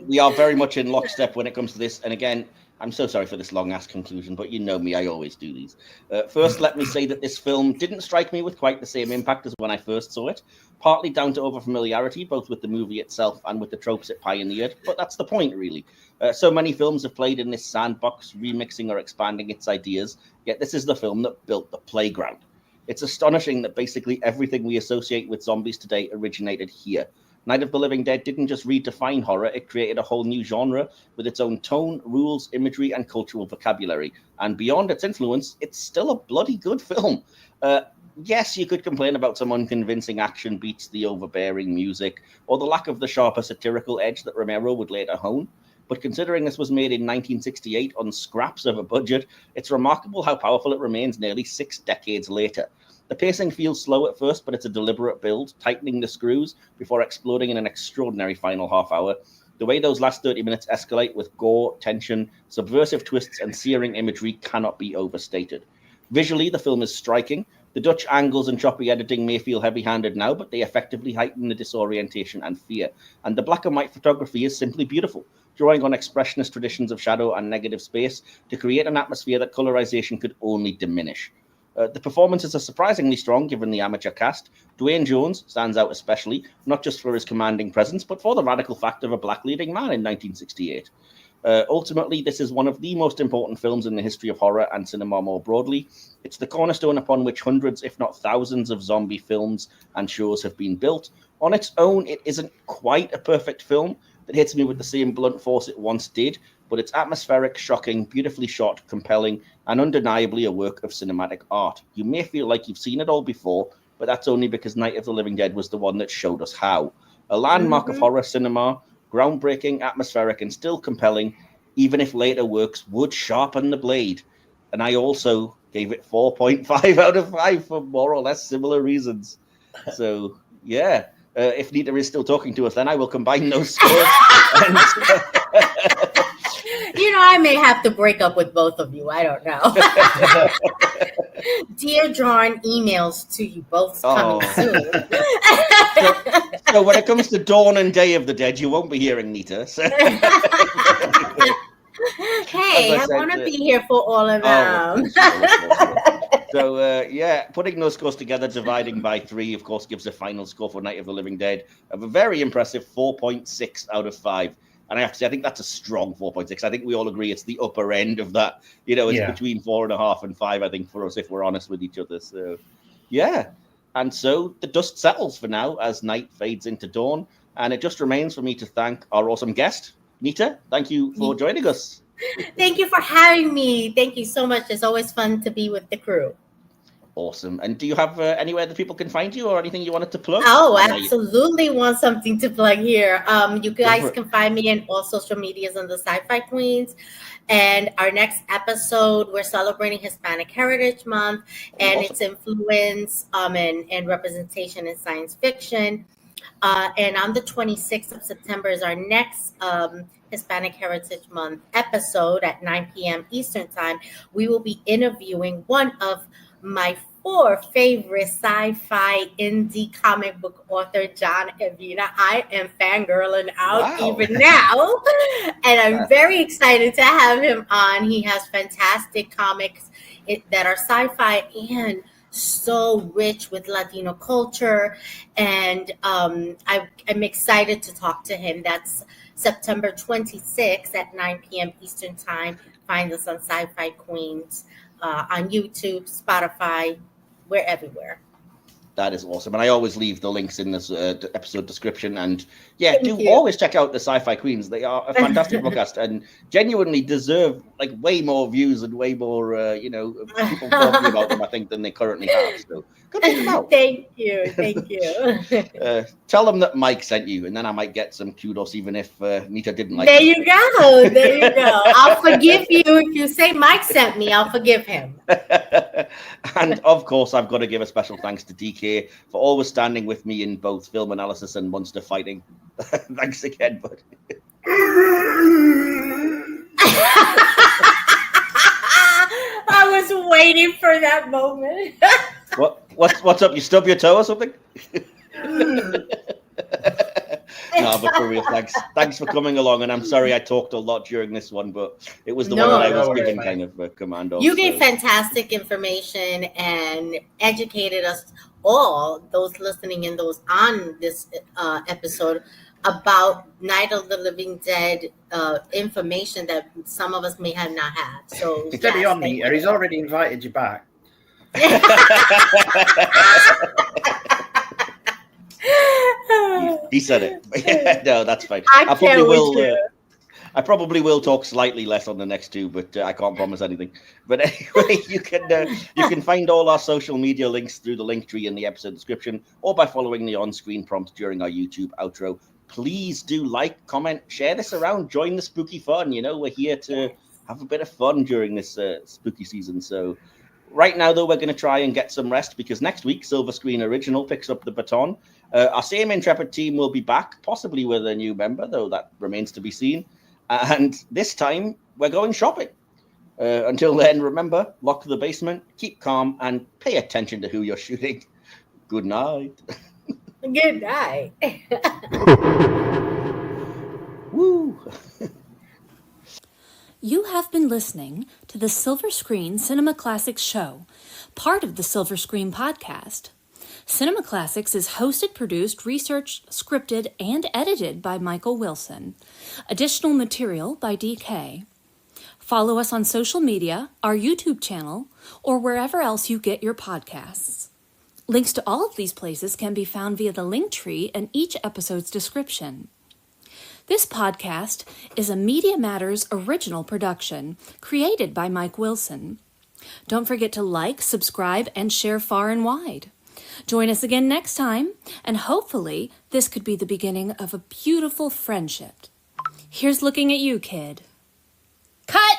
We are very much in lockstep when it comes to this. And again, I'm so sorry for this long-ass conclusion, but you know me, I always do these. First, let me say that this film didn't strike me with quite the same impact as when I first saw it, partly down to over-familiarity, both with the movie itself and with the tropes it pioneered. But that's the point, really. So many films have played in this sandbox, remixing or expanding its ideas, yet this is the film that built the playground. It's astonishing that basically everything we associate with zombies today originated here. Night of the Living Dead didn't just redefine horror, it created a whole new genre with its own tone, rules, imagery, and cultural vocabulary. And beyond its influence, it's still a bloody good film. Yes, you could complain about some unconvincing action beats, the overbearing music, or the lack of the sharper satirical edge that Romero would later hone. But considering this was made in 1968 on scraps of a budget, it's remarkable how powerful it remains nearly 6 decades later. The pacing feels slow at first, but it's a deliberate build, tightening the screws before exploding in an extraordinary final half hour. The way those last 30 minutes escalate with gore, tension, subversive twists, and searing imagery cannot be overstated. Visually, the film is striking. The Dutch angles and choppy editing may feel heavy-handed now, but they effectively heighten the disorientation and fear. And the black and white photography is simply beautiful, drawing on expressionist traditions of shadow and negative space to create an atmosphere that colorization could only diminish. The performances are surprisingly strong given the amateur cast. Dwayne Jones stands out especially, not just for his commanding presence, but for the radical fact of a black leading man in 1968. Ultimately, this is one of the most important films in the history of horror and cinema more broadly. It's the cornerstone upon which hundreds, if not thousands, of zombie films and shows have been built. On its own, it isn't quite a perfect film that hits me with the same blunt force it once did, but it's atmospheric, shocking, beautifully shot, compelling, and undeniably a work of cinematic art. You may feel like you've seen it all before, but that's only because Night of the Living Dead was the one that showed us how. A landmark of horror cinema, groundbreaking, atmospheric, and still compelling, even if later works would sharpen the blade. And I also gave it 4.5 out of 5 for more or less similar reasons. So, yeah. If Nita is still talking to us, then I will combine those scores. I may have to break up with both of you. I don't know. Dear drawn emails to you both coming soon. So when it comes to Dawn and Day of the Dead, you won't be hearing Nita. So. Hey, I want to be here for all of them. So, putting those scores together, dividing by 3, of course, gives a final score for Night of the Living Dead of a very impressive 4.6 out of 5. And I have to say, I think that's a strong 4.6. I think we all agree it's the upper end of that. It's between 4.5 and 5, I think, for us, if we're honest with each other. So, yeah. And so the dust settles for now as night fades into dawn. And it just remains for me to thank our awesome guest, Nita. Thank you for joining us. Thank you for having me. Thank you so much. It's always fun to be with the crew. Awesome. And do you have anywhere that people can find you or anything you wanted to plug? Oh, absolutely want something to plug here. You guys can find me in all social medias under Sci-Fi Queens. And our next episode, we're celebrating Hispanic Heritage Month and its influence and representation in science fiction. And on the 26th of September is our next Hispanic Heritage Month episode at 9 p.m. Eastern Time. We will be interviewing one of my 4 favorite sci-fi indie comic book author, John Evina. I am fangirling out even now. And I'm very excited to have him on. He has fantastic comics that are sci-fi and so rich with Latino culture. And I'm excited to talk to him. That's September 26th at 9 p.m. Eastern Time. Find us on Sci-Fi Queens, on YouTube, Spotify. We're everywhere. That is awesome. And I always leave the links in this episode description. And Thank you. Always check out the Sci-Fi Queens. They are a fantastic podcast and genuinely deserve like way more views and way more, people talking about them, I think, than they currently have. So go check them out. Thank you. Tell them that Mike sent you, and then I might get some kudos, even if Nita didn't like There you go. I'll forgive you if you say Mike sent me. I'll forgive him. And of course, I've got to give a special thanks to DK for always standing with me in both film analysis and monster fighting. Thanks again, bud. I was waiting for that moment. What's up? You stub your toe or something? No, but for real, thanks for coming along. And I'm sorry I talked a lot during this one, but it was the one that I was given kind of a command of. You gave fantastic information and educated us all, those listening and those on this episode, about Night of the Living Dead information that some of us may have not had. So steady on, Nita. He's already invited you back. He said it. No, that's fine. I probably will talk slightly less on the next 2, but I can't promise anything. But anyway, you can find all our social media links through the link tree in the episode description, or by following the on-screen prompt during our YouTube outro. Please do like, comment, share this around, join the spooky fun. We're here to have a bit of fun during this spooky season. So right now, though, we're going to try and get some rest because next week, Silver Screen Original picks up the baton. Our same Intrepid team will be back, possibly with a new member, though that remains to be seen. And this time, we're going shopping. Until then, remember, lock the basement, keep calm, and pay attention to who you're shooting. Good night. Good night. Woo. You have been listening to the Silver Screen Cinema Classics Show, part of the Silver Screen Podcast. Cinema Classics is hosted, produced, researched, scripted, and edited by Michael Wilson. Additional material by DK. Follow us on social media, our YouTube channel, or wherever else you get your podcasts. Links to all of these places can be found via the link tree in each episode's description. This podcast is a Media Matters original production created by Mike Wilson. Don't forget to like, subscribe, and share far and wide. Join us again next time, and hopefully this could be the beginning of a beautiful friendship. Here's looking at you, kid. Cut!